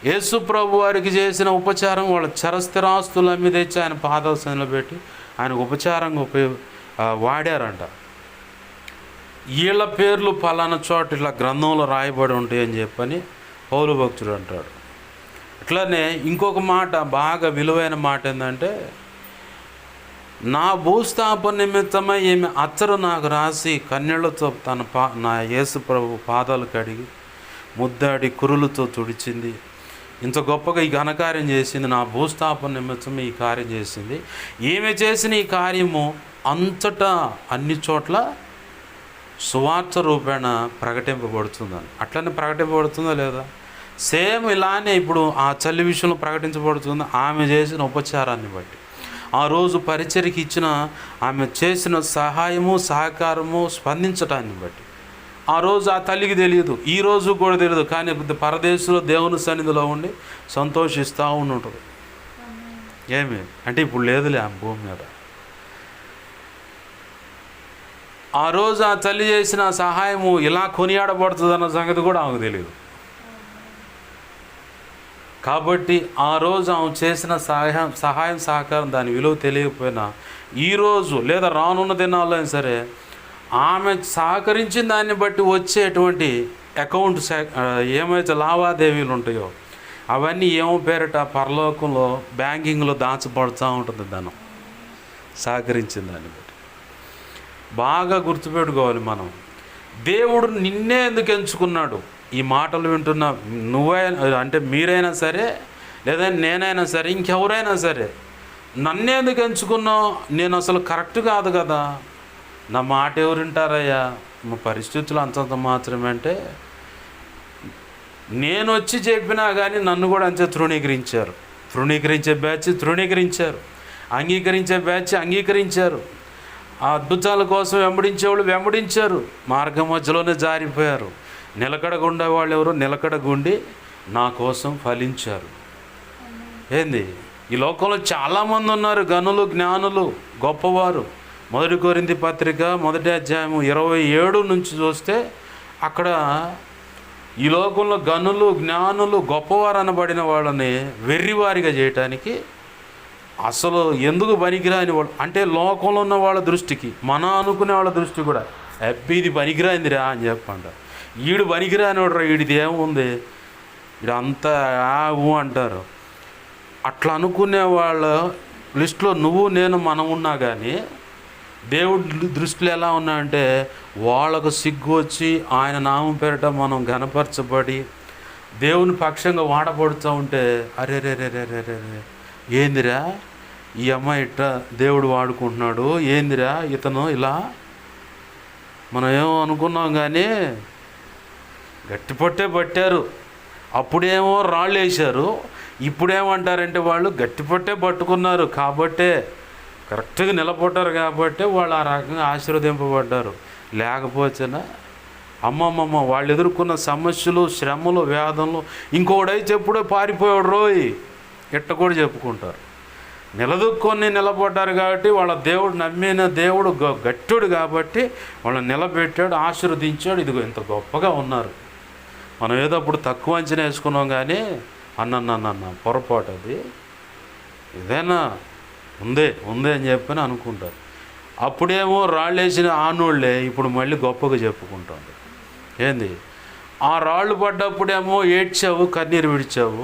[SPEAKER 1] యేసు ప్రభు వారికి చేసిన ఉపచారం వాళ్ళ చరస్థిరాస్తుల మీద తెచ్చి ఆయన పాదోసనలో పెట్టి ఆయన ఉపచారంగా వాడారంట. వీళ్ళ పేర్లు పలానా చోట ఇలా గ్రంథంలో రాయబడి ఉంటాయని చెప్పని పౌలు భక్తుడు అంటాడు. అట్లనే ఇంకొక మాట, బాగా విలువైన మాట ఏంటంటే, నా భూస్థాపన నిమిత్తమై ఈమె అత్తరు నాకు రాసి కన్నీళ్లతో నా యేసు ప్రభు పాదాలు కడిగి ముద్దాడి కురులతో తుడిచింది. ఇంత గొప్పగా ఈ ఘనకార్యం చేసింది, నా భూస్థాపన నిమిత్తం ఈ కార్యం చేసింది. ఈమె చేసిన ఈ కార్యము అంతటా అన్ని చోట్ల సువార్త రూపేణ ప్రకటింపబడుతుందని. అట్లనే ప్రకటింపబడుతుందా లేదా? సేమ్ ఇలానే ఇప్పుడు ఆ తల్లి విషయంలో ప్రకటించబడుతుంది. ఆమె చేసిన ఉపచారాన్ని బట్టి, ఆ రోజు పరిచర్యకి ఇచ్చిన ఆమె చేసిన సహాయము, సహకారము, స్పందించటాన్ని బట్టి ఆ రోజు ఆ తల్లికి తెలియదు, ఈ రోజు కూడా తెలియదు, కానీ పరదేశంలో దేవుని సన్నిధిలో ఉండి సంతోషిస్తూ ఉంటుంది. ఏమి అంటే ఇప్పుడు లేదులే ఆ భూమి మీద. ఆ రోజు ఆ తల్లి చేసిన సహాయము ఇలా కొనియాడబడుతుందన్న సంగతి కూడా ఆమెకు తెలియదు. కాబట్టి ఆ రోజు ఆమె చేసిన సహాయం సహకారం దాని విలువ తెలియకపోయినా ఈరోజు లేదా రానున్న దినాల్లో అయినా సరే ఆమె సహకరించిన దాన్ని బట్టి వచ్చేటువంటి అకౌంట్ ఏమైతే లావాదేవీలు ఉంటాయో అవన్నీ ఏమో పేరిట పరలోకంలో బ్యాంకింగ్లో దాచబడుతూ ఉంటుంది ధనం, సహకరించిన దాన్ని బట్టి. బాగా గుర్తుపెట్టుకోవాలి మనం, దేవుడు నిన్నే ఎందుకు ఎంచుకున్నాడు? ఈ మాటలు వింటున్న నువ్వైనా అంటే మీరైనా సరే, లేదా నేనైనా సరే, ఇంకెవరైనా సరే, నన్నేందుకు ఎంచుకున్నావు? నేను అసలు కరెక్ట్ కాదు కదా, నా మాట ఎవరు వింటారయ్యా, మా పరిస్థితులు అంతంత మాత్రమే అంటే, నేను వచ్చి చెప్పినా కానీ నన్ను కూడా అంతే తృణీకరించారు. తృణీకరించే బ్యాచ్ తృణీకరించారు, అంగీకరించే బ్యాచ్ అంగీకరించారు, ఆ అద్భుతాల కోసం వెంబడించేవాళ్ళు వెంబడించారు, మార్గం మధ్యలోనే జారిపోయారు. నిలకడగుండే వాళ్ళు ఎవరు నిలకడగుండి నా కోసం ఫలించారు. ఏంది, ఈ లోకంలో చాలామంది ఉన్నారు, గనులు, జ్ఞానులు, గొప్పవారు. 1 కొరింథీ పత్రిక 1వ అధ్యాయము 27 నుంచి చూస్తే అక్కడ ఈ లోకంలో గనులు, జ్ఞానులు, గొప్పవారు అనబడిన వాళ్ళని వెర్రివారిగా చేయటానికి, అసలు ఎందుకు పనికిరాని వాళ్ళు అంటే లోకంలో ఉన్న వాళ్ళ దృష్టికి, మనం అనుకునే వాళ్ళ దృష్టి కూడా, ఇది పనికిరాందిరా అని చెప్పండి. ఈడు పనికిరానివాడు, వీడిది ఏముంది, ఇదంతా అంటారు. అట్లా అనుకునే వాళ్ళ లిస్టులో నువ్వు నేను మనం ఉన్నా కానీ, దేవుడి దృష్టిలో ఎలా ఉన్నా అంటే, వాళ్ళకు సిగ్గు వచ్చి ఆయన నామం పేరట మనం ఘనపరచబడి దేవుని పక్షంగా వాడబడుతూ ఉంటే, అరే రే రే రే రే రే ఏందిరా ఈ అమ్మాయి ఇట్లా దేవుడు వాడుకుంటున్నాడు, ఏందిరా ఇతను ఇలా, మనం ఏమో అనుకున్నాం కానీ గట్టిపట్టే పట్టారు. అప్పుడేమో రాళ్ళు వేశారు, ఇప్పుడేమంటారంటే వాళ్ళు గట్టిపట్టే పట్టుకున్నారు కాబట్టే, కరెక్ట్గా నిలబడ్డారు కాబట్టి వాళ్ళు ఆ రకంగా ఆశీర్వదింపబడ్డారు. లేకపోతేనా అమ్మమ్మమ్మ వాళ్ళు ఎదుర్కొన్న సమస్యలు, శ్రమలు, వేదనలు, ఇంకోడైతే ఎప్పుడో పారిపోయాడు రోయ్ ఇట్ట కూడా చెప్పుకుంటారు. నిలదొక్కొని నిలబడ్డారు కాబట్టి, వాళ్ళ దేవుడు నమ్మిన దేవుడు గట్టుడు కాబట్టి వాళ్ళని నిలబెట్టాడు, ఆశీర్వదించాడు. ఇదిగో ఇంత గొప్పగా ఉన్నారు. మనం ఏదో అప్పుడు తక్కువ అంచనా వేసుకున్నాం కానీ, అన్న పొరపాటు, అది ఇదేనా ఉందే అని చెప్పని అనుకుంటారు. అప్పుడేమో రాళ్ళు వేసిన ఆనోళ్ళే ఇప్పుడు మళ్ళీ గొప్పగా చెప్పుకుంటారు. ఏంది, ఆ రాళ్ళు పడ్డప్పుడేమో ఏడ్చావు, కన్నీరు విడిచావు.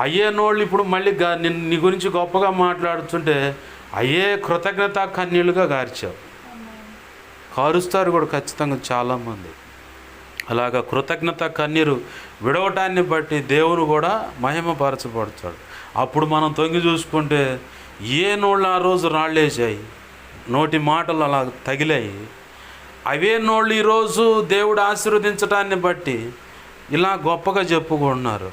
[SPEAKER 1] అయ్యే నోళ్ళు ఇప్పుడు మళ్ళీ నీ గురించి గొప్పగా మాట్లాడుతుంటే అయ్యే కృతజ్ఞత కన్నీళ్ళుగా గార్చావు. కారుస్తారు కూడా ఖచ్చితంగా చాలామంది. అలాగా కృతజ్ఞత కన్నీరు విడవటాన్ని బట్టి దేవుడు కూడా మహిమపరచబడతాడు. అప్పుడు మనం తొంగి చూసుకుంటే ఏ నోళ్ళు ఆ రోజు రాళ్ళేసాయి, నోటి మాటలు అలా తగిలాయి, అవే నోళ్ళు ఈరోజు దేవుడు ఆశీర్వదించడాన్ని బట్టి ఇలా గొప్పగా చెప్పుకుంటున్నారు.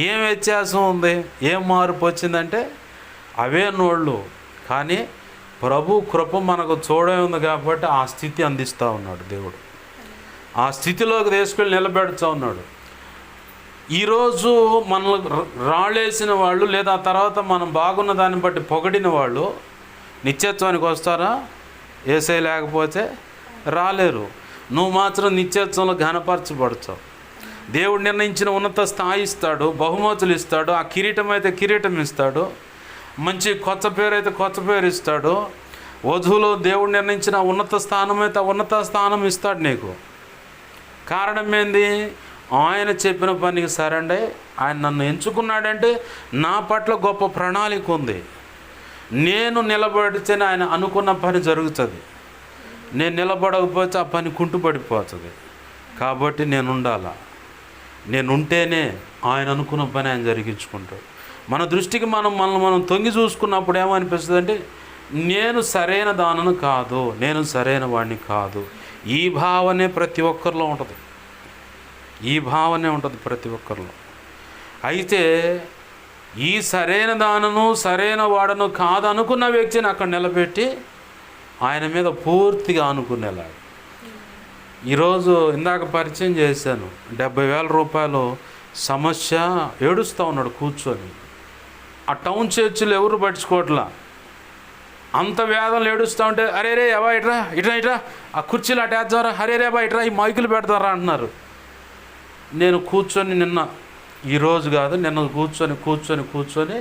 [SPEAKER 1] ఏం వ్యత్యాసం ఉంది, ఏం మార్పు వచ్చిందంటే అవే నోళ్ళు, కానీ ప్రభు కృప మనకు చూడే ఉంది కాబట్టి ఆ స్థితి అందిస్తూ ఉన్నాడు దేవుడు. ఆ స్థితిలోకి తీసుకెళ్ళి నిలబెడుతూ ఉన్నాడు. ఈరోజు మనల్ని రాళ్ళేసిన వాళ్ళు, లేదా తర్వాత మనం బాగున్న దాన్ని బట్టి పొగిడిన వాళ్ళు నిత్యత్వానికి వస్తారా? యేసే లేకపోతే రాలేరు. నువ్వు మాత్రం నిత్యత్వంలో ఘనపరచబడతావు. దేవుడు నిర్ణయించిన ఉన్నత స్థాయి ఇస్తాడు, బహుమతులు ఇస్తాడు, ఆ కిరీటం అయితే కిరీటం ఇస్తాడు, మంచి కొత్త పేరు అయితే కొత్త పేరు ఇస్తాడు. వధువులో దేవుడు నిర్ణయించిన ఉన్నత స్థానం అయితే ఉన్నత స్థానం ఇస్తాడు నీకు. కారణం ఏంది? ఆయన చెప్పిన పనికి సరండి, ఆయన నన్ను ఎంచుకున్నాడంటే నా పట్ల గొప్ప ప్రణాళిక ఉంది. నేను నిలబడితేనే ఆయన అనుకున్న పని జరుగుతుంది. నేను నిలబడకపోతే ఆ పని కుంటుపడిపోతుంది. కాబట్టి నేను ఉండాలా, నేను ఉంటేనే ఆయన అనుకున్న పని ఆయన జరిగించుకుంటాడు. మన దృష్టికి మనం తొంగి చూసుకున్నప్పుడు ఏమనిపిస్తుంది అంటే, నేను సరైన దానను కాదు, నేను సరైన వాడిని కాదు. ఈ భావనే ప్రతి ఒక్కరిలో ఉంటుంది. ఈ భావనే ఉంటుంది ప్రతి ఒక్కరిలో. అయితే ఈ సరైన దానను సరైన వాడను కాదు అనుకున్న వ్యక్తిని అక్కడ నిలబెట్టి ఆయన మీద పూర్తిగా అనుకునేలాగా. ఈరోజు ఇందాక పరిచయం చేశాను, 70,000 రూపాయలు సమస్య, ఏడుస్తూ ఉన్నాడు కూర్చొని. ఆ టౌన్ చర్చిలు ఎవరు పట్టించుకోవట్లా. అంత వేదనలు ఏడుస్తూ ఉంటే, అరే రే అవా ఇట్రా ఇట్రా ఇట్రా, ఆ కుర్చీలు అటేద్దారా, అరే రే అబ్బా ఇట్రా, ఈ మైకులు పెడతారా అంటున్నారు. నేను కూర్చొని ఈరోజు కాదు నిన్న కూర్చొని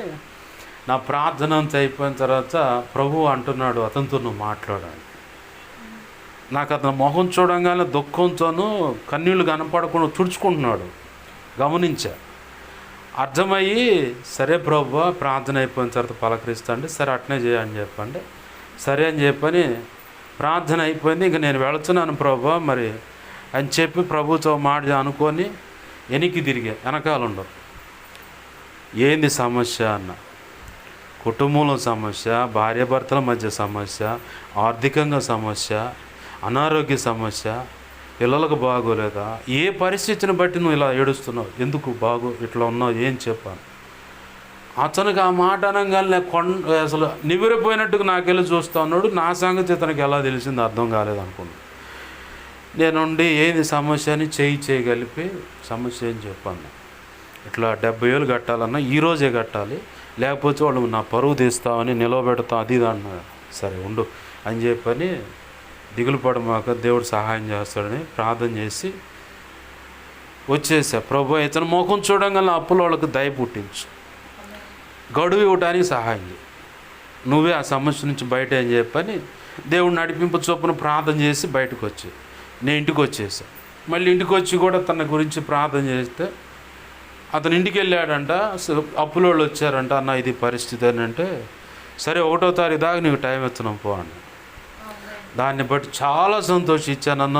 [SPEAKER 1] నా ప్రార్థన అంతా అయిపోయిన తర్వాత ప్రభువు అంటున్నాడు, అతనితో నువ్వు మాట్లాడాలి. నాకు అతను మొహం చూడంగానే దుఃఖంతోనూ కన్నీళ్ళు కనపడకుండా తుడుచుకుంటున్నాడు. గమనించా, అర్థమయ్యి సరే ప్రభువా ప్రార్థన అయిపోయిన తర్వాత పలకరిస్తాండి, సరే అట్నే చేయని చెప్పండి. సరే అని చెప్పని ప్రార్థన అయిపోయింది. ఇంక నేను వెళుతున్నాను ప్రభువా, మరి అని చెప్పి ప్రభుతో మాట అనుకొని వెనక్కి తిరిగా, వెనకాల ఉండవు. ఏంది సమస్య అన్న, కుటుంబంలో సమస్య, భార్యాభర్తల మధ్య సమస్య, ఆర్థికంగా సమస్య, అనారోగ్య సమస్య, పిల్లలకు బాగోలేదా, ఏ పరిస్థితిని బట్టి నువ్వు ఇలా ఏడుస్తున్నావు, ఎందుకు ఇట్లా ఉన్నావు, ఏం చెప్పాను. అతనికి ఆ మాట అనగానే అసలు నివిరిపోయినట్టుగా నాకెళ్ళి చూస్తూ ఉన్నాడు. నా సంగతి ఇతనికి ఎలా తెలిసింది అర్థం కాలేదు అనుకున్నాను. నేనుండి ఏంది సమస్య అని చేయగలిపి సమస్య ఏం చెప్పాను, ఇట్లా 70,000 కట్టాలన్నా ఈరోజే కట్టాలి, లేకపోతే వాళ్ళు నా పరువు తీస్తామని నిలవబెడతాం అది ఇది అన్నారు. సరే ఉండు అని చెప్పని దిగులు పడమాక దేవుడు సహాయం చేస్తాడని ప్రార్థన చేసి వచ్చేసా. ప్రభు ఇతను ముఖం చూడంగానే అప్పుల వాళ్ళకి దయ పుట్టించు, గడువు ఇవ్వడానికి సహాయం చేయి, నువ్వే ఆ సమస్య నుంచి బయట అని చెప్పని దేవుడు నడిపింపు చొప్పున ప్రార్థన చేసి బయటకు వచ్చి నేను ఇంటికి వచ్చేసా. మళ్ళీ ఇంటికి వచ్చి కూడా తన గురించి ప్రార్థన చేస్తే అతను ఇంటికి వెళ్ళాడంట. అప్పుల వాళ్ళు వచ్చారంట, అన్న ఇది పరిస్థితి అని అంటే, సరే 1వ తారీఖు దాకా నీకు టైం ఇస్తున్నాం పో అని. దాన్ని బట్టి చాలా సంతోషించాను. అన్న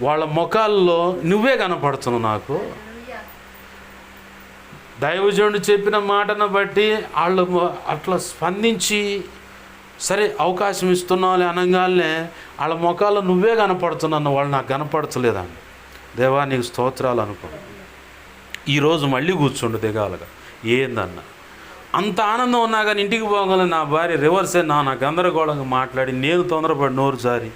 [SPEAKER 1] వాళ్ళ ముఖాల్లో నువ్వే కనపడుతున్నావు నాకు. దైవజనుడు చెప్పిన మాటను బట్టి వాళ్ళు అట్లా స్పందించి సరే అవకాశం ఇస్తున్నావు అనగానే వాళ్ళ ముఖాల్లో నువ్వే కనపడుతున్నాను, వాళ్ళు నాకు కనపడతలేదండి. దేవా నీకు స్తోత్రాలు అనుకో. ఈరోజు మళ్ళీ కూర్చుండు దిగాలుగా, ఏందన్న అంత ఆనందం ఉన్నా కానీ ఇంటికి పోగానే నా భార్య రివర్సే నా గందరగోళంగా మాట్లాడి నేను తొందరపడి నోరు జారి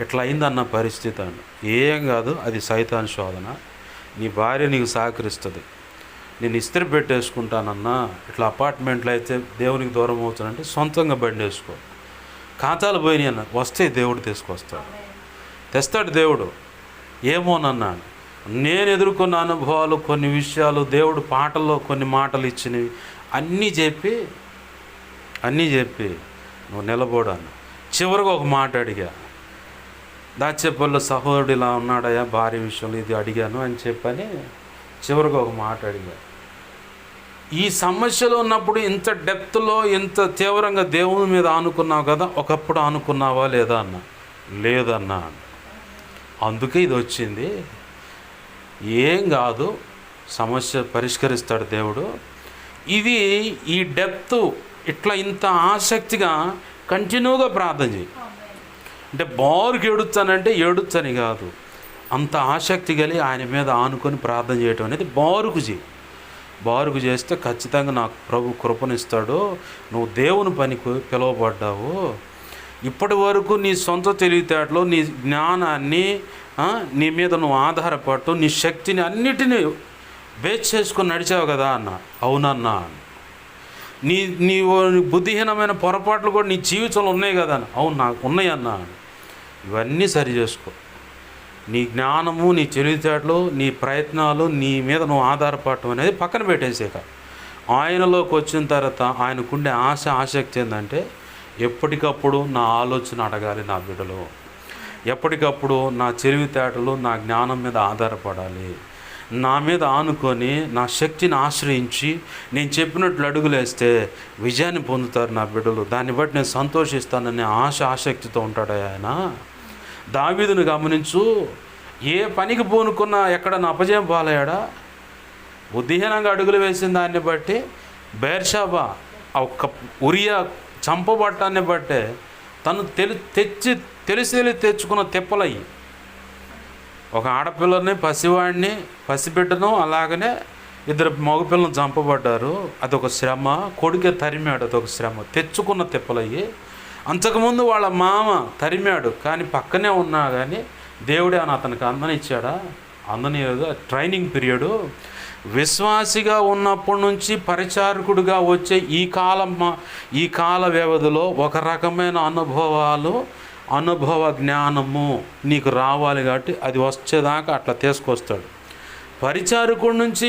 [SPEAKER 1] ఇట్లా అయిందన్న పరిస్థితి అండి. ఏం కాదు, అది సైతాన్ శోధన. నీ భార్య నీకు సహకరిస్తుంది, నేను ఇస్త్రీ పెట్టేసుకుంటానన్నా, ఇట్లా అపార్ట్మెంట్లో అయితే దేవునికి దూరం అవుతానంటే సొంతంగా బండి వేసుకో, ఖాతాలు పోయినాయి అన్న వస్తాయి, దేవుడు తెస్తాడు దేవుడు. ఏమోనన్నా నేను ఎదుర్కొన్న అనుభవాలు, కొన్ని విషయాలు, దేవుడు పాటల్లో కొన్ని మాటలు ఇచ్చినవి అన్నీ చెప్పి నువ్వు నిలబోడాను. చివరిగా ఒక మాట అడిగా, దాచేపల్లి సహోదరుడు ఇలా ఉన్నాడయా భార్య విషయంలో ఇది అడిగాను అని చెప్పని చివరిగా ఒక మాట అడిగా. ఈ సమస్యలో ఉన్నప్పుడు ఇంత డెప్త్లో ఇంత తీవ్రంగా దేవుని మీద ఆనుకున్నావు కదా, ఒకప్పుడు ఆనుకున్నావా లేదా అన్న. లేదన్నా, అందుకే ఇది వచ్చింది. ఏం కాదు, సమస్య పరిష్కరిస్తాడు దేవుడు. ఇది ఈ డెప్త్ ఇట్లా ఇంత ఆసక్తిగా కంటిన్యూగా ప్రార్థన చేయి. అంటే బారుకు ఏడుస్తానంటే ఏడుచ్చని కాదు, అంత ఆసక్తి కలిగి ఆయన మీద ఆనుకొని ప్రార్థన చేయటం అనేది బారుకు చేస్తే ఖచ్చితంగా నాకు ప్రభు కృపనిస్తాడు. నువ్వు దేవుని పనికి పిలువబడ్డావు. ఇప్పటి వరకు నీ సొంత తెలివితేటలో నీ జ్ఞానాన్ని నీ మీద నువ్వు ఆధారపడుతూ నీ శక్తిని అన్నిటినీ బేస్ చేసుకొని నడిచావు కదా అన్న. అవునన్నా. నీ బుద్ధిహీనమైన పొరపాట్లు కూడా నీ జీవితంలో ఉన్నాయి కదా అన్న. అవును నాకు ఉన్నాయన్నా. ఇవన్నీ సరి చేసుకో. నీ జ్ఞానము, నీ తెలివితేటలు, నీ ప్రయత్నాలు, నీ మీద నువ్వు ఆధారపడటం అనేది పక్కన పెట్టేసాక ఆయనలోకి వచ్చిన తర్వాత ఆయనకుండే ఆసక్తి ఏంటంటే ఎప్పటికప్పుడు నా ఆలోచన అడగాలి నా బిడ్డలు, ఎప్పటికప్పుడు నా తెలివితేటలు, నా జ్ఞానం మీద ఆధారపడాలి, నా మీద ఆనుకొని నా శక్తిని ఆశ్రయించి నేను చెప్పినట్లు అడుగులేస్తే విజయాన్ని పొందుతారు నా బిడ్డలు. దాన్ని బట్టి నేను సంతోషిస్తాననే ఆసక్తితో ఉంటాడు ఆయన. దావీదును గమనించు, ఏ పనికి పూనుకున్నా ఎక్కడ నా అపజయం పాలయ్యాడా. బుద్ధిహీనంగా అడుగులు వేసిన దాన్ని బట్టి బెర్షెబా ఒక్క ఉరియా చంపబట్టాన్ని బట్టే తను తెలిసి తెచ్చుకున్న తెప్పలయ్యి, ఒక ఆడపిల్లని, పసిబిడ్డను, అలాగనే 2 మగపిల్లలను చంపబడ్డారు. అదొక శ్రమ. కొడుకే తరిమాడు, అదొక శ్రమ. తెచ్చుకున్న తెప్పలయ్యి. అంతకుముందు వాళ్ళ మామ తరిమాడు, కానీ పక్కనే ఉన్నా కానీ దేవుడే అని అతనికి అందనిచ్చాడా? అందనియదు. Training period. విశ్వాసిగా ఉన్నప్పటి నుంచి పరిచారకుడిగా వచ్చే ఈ కాల వ్యవధిలో ఒక రకమైన అనుభవ జ్ఞానము నీకు రావాలి. కాబట్టి అది వచ్చేదాకా అట్లా తీసుకొస్తాడు. పరిచారకుడి నుంచి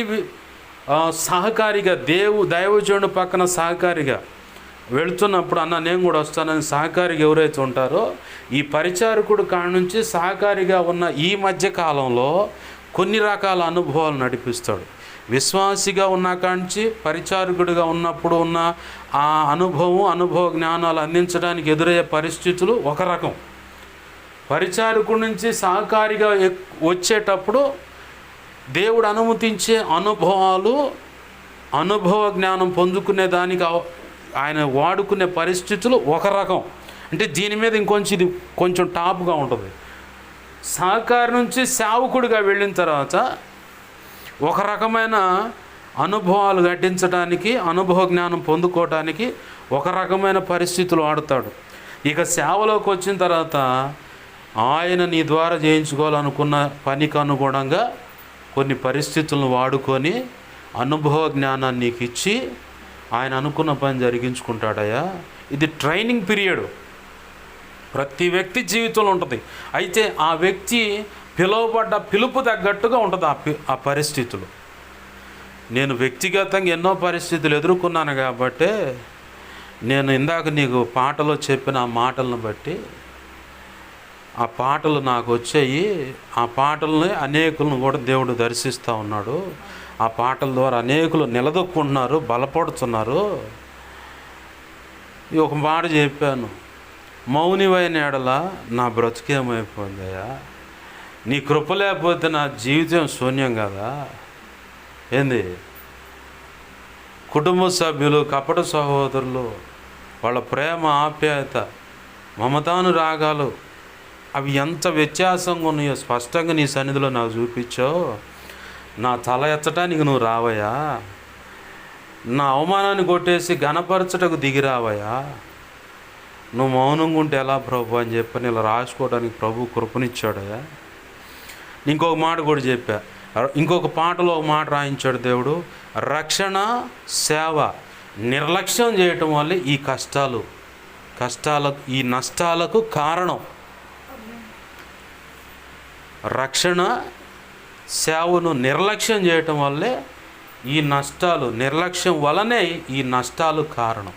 [SPEAKER 1] సహకారిగా దైవజనుడు పక్కన సహకారిగా వెళుతున్నప్పుడు అన్న నేను కూడా వస్తానని సహకారిగా ఎవరైతే ఉంటారో ఈ పరిచారకుడు కాడ నుంచి సహకారిగా ఉన్న ఈ మధ్య కాలంలో కొన్ని రకాల అనుభవాలు నడిపిస్తాడు. విశ్వాసిగా ఉన్న కాంచి పరిచారకుడిగా ఉన్నప్పుడు ఉన్న ఆ అనుభవ జ్ఞానాలు అందించడానికి ఎదురయ్యే పరిస్థితులు ఒక రకం. పరిచారకుడి నుంచి సహకారిగా వచ్చేటప్పుడు దేవుడు అనుమతించే అనుభవాలు, అనుభవ జ్ఞానం పొందుకునే దానికి ఆయన వాడుకునే పరిస్థితులు ఒక రకం. అంటే దీని మీద ఇది కొంచెం టాప్గా ఉంటుంది. సహకారి నుంచి సేవకుడిగా వెళ్ళిన తర్వాత ఒక రకమైన అనుభవాలు గట్టించడానికి, అనుభవ జ్ఞానం పొందుకోవడానికి ఒక రకమైన పరిస్థితులు వాడతాడు. ఇక సేవలోకి వచ్చిన తర్వాత ఆయన నీ ద్వారా చేయించుకోవాలనుకున్న పనికి అనుగుణంగా కొన్ని పరిస్థితులను వాడుకొని అనుభవ జ్ఞానాన్ని నీకు ఇచ్చి ఆయన అనుకున్న పని జరిగించుకుంటాడయ్యా. ఇది ట్రైనింగ్ పీరియడ్ ప్రతి వ్యక్తి జీవితంలో ఉంటుంది. అయితే ఆ వ్యక్తి పిలువబడ్డ పిలుపు తగ్గట్టుగా ఉంటుంది ఆ పరిస్థితులు. నేను వ్యక్తిగతంగా ఎన్నో పరిస్థితులు ఎదుర్కొన్నాను కాబట్టి నేను ఇందాక నీకు పాటలో చెప్పిన ఆ మాటలను బట్టి ఆ పాటలు నాకు వచ్చాయి. ఆ పాటలని అనేకులను కూడా దేవుడు దర్శిస్తూ ఉన్నాడు. ఆ పాటల ద్వారా అనేకులు నిలదొక్కుంటున్నారు, బలపడుతున్నారు. ఒక మాట చెప్పాను, మౌనివైన ఎడల నా బ్రతుకేమైపోయిందయ్యా, నీ కృప లేకపోతే నా జీవితం శూన్యం కదా. ఏంది, కుటుంబ సభ్యులు, కపట సహోదరులు, వాళ్ళ ప్రేమ, ఆప్యాయత, మమతానురాగాలు అవి ఎంత వ్యత్యాసంగా ఉన్నాయో స్పష్టంగా నీ సన్నిధిలో నాకు చూపించావు. నా తల ఎత్తడానికి నువ్వు రావయ్యా, నా అవమానాన్ని కొట్టేసి ఘనపరచటకు దిగి రావయ్యా. నువ్వు మౌనంగా ఉంటే ఎలా ప్రభు అని చెప్పని ఇలా రాసుకోవడానికి ప్రభు కృపనిచ్చాడయ్యా. ఇంకొక మాట కూడా చెప్పా, ఇంకొక పాటలో ఒక మాట రాయించాడు దేవుడు, రక్షణ సేవ నిర్లక్ష్యం చేయటం వల్ల ఈ కష్టాలకు ఈ నష్టాలకు కారణం. రక్షణ సేవను నిర్లక్ష్యం చేయటం వల్లే ఈ నష్టాలు, నిర్లక్ష్యం వలనే ఈ నష్టాలు కారణం.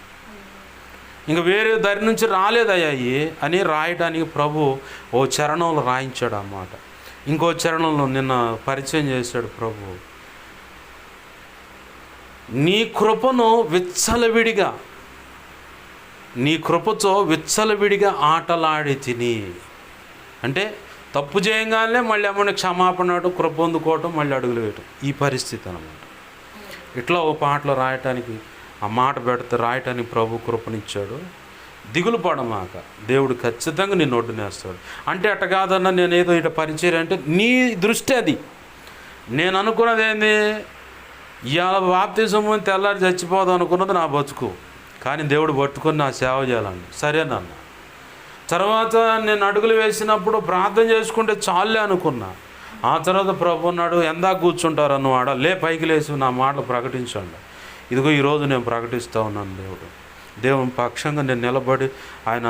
[SPEAKER 1] ఇంక వేరే దారి నుంచి రాలేదయ్యాయి అని రాయడానికి ప్రభు ఓ చరణంలో రాయించాడు అన్నమాట. ఇంకో చరణంలో నిన్న పరిచయం చేశాడు ప్రభు, నీ కృపను విచ్చలవిడిగా, నీ కృపతో విచ్చలవిడిగా ఆటలాడి తిని. అంటే తప్పు చేయగానే మళ్ళీ ఏమన్నా క్షమాపణ కృప పొందుకోవటం, మళ్ళీ అడుగులు వేయటం, ఈ పరిస్థితి అన్నమాట. ఇట్లా ఓ పాటలో రాయటానికి ఆ మాట పెడితే రాయటానికి ప్రభు కృపనిచ్చాడు. దిగులు పడమాక, దేవుడు ఖచ్చితంగా నిన్ను ఒడ్డునేస్తాడు. అంటే అట్ట కాదన్నా నేను ఏదో ఇట పరిచయం అంటే నీ దృష్టి అది. నేను అనుకున్నది ఏంది, ఇవాళ బాప్తిజం తెల్లారి చచ్చిపోదాం అనుకున్నది నా బతుకు. కానీ దేవుడు పట్టుకొని నా సేవ చేయాలండి, సరేనన్న. తర్వాత నేను అడుగులు వేసినప్పుడు ప్రార్థన చేసుకుంటే చాలే అనుకున్నా. ఆ తర్వాత ప్రభు అన్నాడు, ఎందాక కూర్చుంటారు అన్నవాడ, పైకి లేచి నా మాటలు ప్రకటించండి. ఇదిగో ఈరోజు నేను ప్రకటిస్తూ ఉన్నాను. దేవుని పక్షంగా నేను నిలబడి ఆయన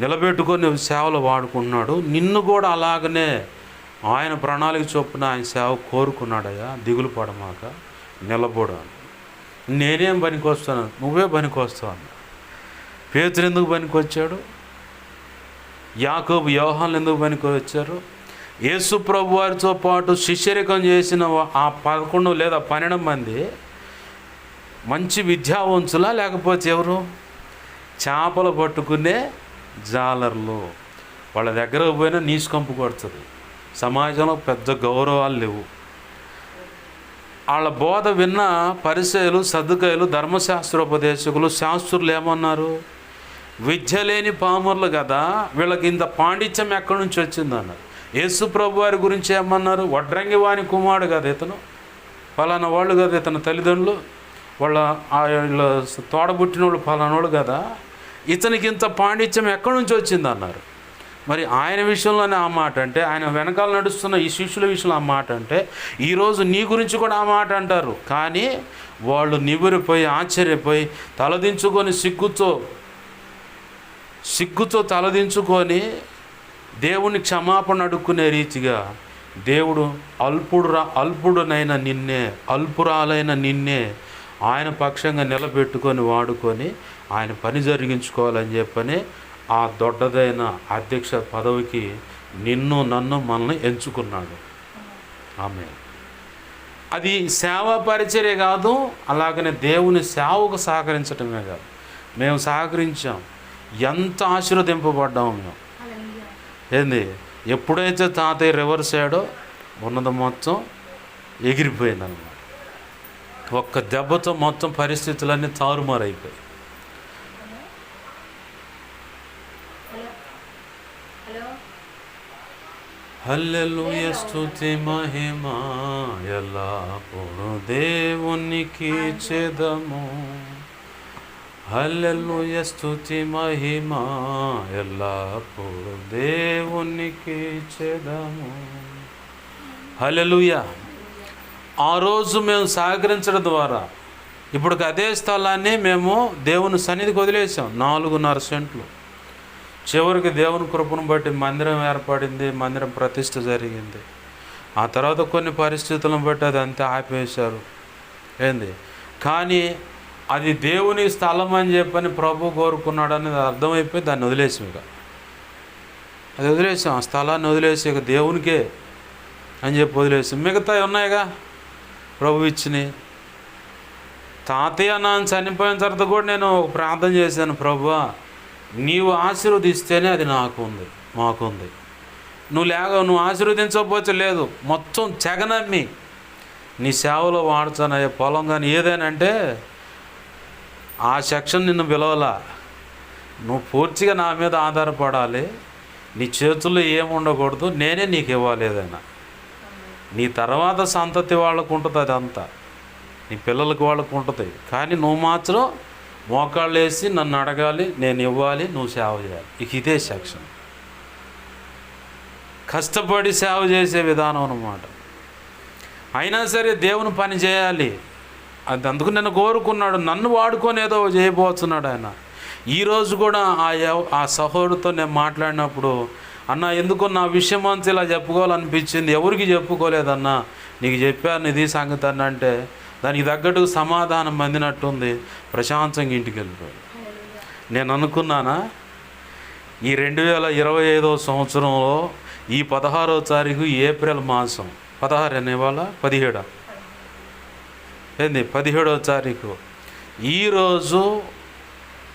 [SPEAKER 1] నిలబెట్టుకొని సేవలు వాడుకుంటున్నాడు. నిన్ను కూడా అలాగనే ఆయన ప్రణాళిక చొప్పున ఆయన సేవ కోరుకున్నాడయ్యా. దిగులు పడమాక, నిలబడు. నేనేం పనికి వస్తాను, నువ్వే పనికి వస్తావు అన్న. పేతురు ఎందుకు పనికి వచ్చాడు, యాకోబు, యోహాను ఎందుకు పనికి వచ్చారు? యేసు ప్రభు వారితో పాటు శిష్యరికం చేసిన ఆ 11 లేదా 12 మంది మంచి విద్యావంతులా, లేకపోతే ఎవరు? చేపలు పట్టుకునే జాలర్లు. వాళ్ళ దగ్గర పోయినా నీసుకంపు కొడుతుంది. సమాజంలో పెద్ద గౌరవాలు లేవు. వాళ్ళ బోధ విన్న పరిసయ్యులు, సద్దుకాయలు, ధర్మశాస్త్రోపదేశకులు, శాస్త్రులు ఏమన్నారు? విద్య లేని పామరులు కదా, వీళ్ళకి ఇంత పాండిత్యం ఎక్కడి నుంచి వచ్చిందన్నారు. యేసు ప్రభు వారి గురించి ఏమన్నారు? వడ్రంగి వాని కుమారుడు కదా ఇతను, ఫలానా వాళ్ళు కదా ఇతని తల్లిదండ్రులు, వాళ్ళ తోడబుట్టిన వాళ్ళు ఫలానా వాళ్ళు కదా, ఇతనికి ఇంత పాండిత్యం ఎక్కడి నుంచి వచ్చిందన్నారు. మరి ఆయన విషయంలోనే ఆ మాట అంటే, ఆయన వెనకాల నడుస్తున్న ఈ శిష్యుల విషయంలో ఆ మాట అంటే, ఈరోజు నీ గురించి కూడా ఆ మాట అంటారు. కానీ వాళ్ళు నిబురిపోయి ఆశ్చర్యపోయి తలదించుకొని సిగ్గుతో తలదించుకొని దేవుని క్షమాపణ అడుక్కునే రీతిగా దేవుడు అల్పుడునైన నిన్నే, అల్పురాలైన నిన్నే ఆయన పక్షంగా నిలబెట్టుకొని వాడుకొని ఆయన పని జరిగించుకోవాలని చెప్పని ఆ దొడ్డదైన అధ్యక్ష పదవికి నన్ను మనల్ని ఎంచుకున్నాడు. ఆమె అది సేవా పరిచర్య కాదు, అలాగనే దేవుని సేవకు సహకరించటమే కాదు. మేము సహకరించాం, ఎంత ఆశీర్వదింపబడ్డాము మేము. ఏంది, ఎప్పుడైతే తాతయ్య రివర్స్ అయ్యాడో ఉన్నది మొత్తం ఎగిరిపోయిందన్నమాట. ఒక్క దెబ్బతో మొత్తం పరిస్థితులన్నీ తారుమారైపోయాయి. హల్లెలూయ స్తుతి మహిమ ఎల్లప్పుడూ దేవునికి చెదము. హల్లెలూయ స్తుతి మహిమ ఎల్లప్పుడూ దేవునికి చెదము. హల్లెలూయ. ఆ రోజు మేము సహకరించడం ద్వారా ఇప్పుడు అదే స్థలాన్ని మేము దేవుని సన్నిధికి వదిలేసాం. 4.5 సెంట్లు. చివరికి దేవుని కృపను బట్టి మందిరం ఏర్పడింది, మందిరం ప్రతిష్ఠ జరిగింది. ఆ తర్వాత కొన్ని పరిస్థితులను బట్టి అది అంతా ఆపేశారు. ఏంది, కానీ అది దేవుని స్థలం అని చెప్పని ప్రభు కోరుకున్నాడు అనేది అర్థమైపోయి దాన్ని వదిలేసాం. ఇక అది వదిలేసాం, ఆ స్థలాన్ని వదిలేసి ఇక దేవునికే అని చెప్పి వదిలేసాం. మిగతా ఉన్నాయిగా ప్రభు ఇచ్చినాయి. తాతయ్య నాన్న చనిపోయిన తర్వాత కూడా నేను ప్రార్థన చేశాను, ప్రభువా నీవు ఆశీర్వదిస్తేనే అది నాకుంది, మాకుంది. నువ్వు ఆశీర్వదించకపోతే లేదు, మొత్తం చెగనమ్మి నీ సేవలో వాడుతానయ్యే పొలం కానీ ఏదైనా అంటే ఆ సెక్షన్ నిన్ను పిలవలా. నువ్వు పూర్తిగా నా మీద ఆధారపడాలి, నీ చేతుల్లో ఏముండకూడదు, నేనే నీకు ఇవ్వాలి. ఏదైనా నీ తర్వాత సంతతి వాళ్ళకు ఉంటుంది, అదంతా నీ పిల్లలకి వాళ్ళకు ఉంటుంది. కానీ నువ్వు మాత్రం మోకాళ్ళు వేసి నన్ను అడగాలి, నేను ఇవ్వాలి, నువ్వు సేవ చేయాలి. ఇక ఇదే సెక్షన్, కష్టపడి సేవ చేసే విధానం అన్నమాట. అయినా సరే దేవుని పని చేయాలి. అది అందుకు నన్ను కోరుకున్నాడు, నన్ను వాడుకొని ఏదో చేయబోతున్నాడు ఆయన. ఈరోజు కూడా ఆ సహోదరుతో నేను మాట్లాడినప్పుడు, అన్న ఎందుకో నా విషయం అంతా ఇలా చెప్పుకోవాలనిపించింది, ఎవరికి చెప్పుకోలేదన్నా, నీకు చెప్పాను ఇది సంగతి అన్న అంటే దానికి తగ్గట్టు సమాధానం అందినట్టుంది. ప్రశాంతంగా ఇంటికి వెళ్ళిపోయాడు. నేను అనుకున్నానా, ఈ 2025 సంవత్సరంలో ఈ 16వ తారీఖు ఏప్రిల్ మాసం 16 అనేవాళ్ళ 17 ఏంది 17వ తారీఖు ఈరోజు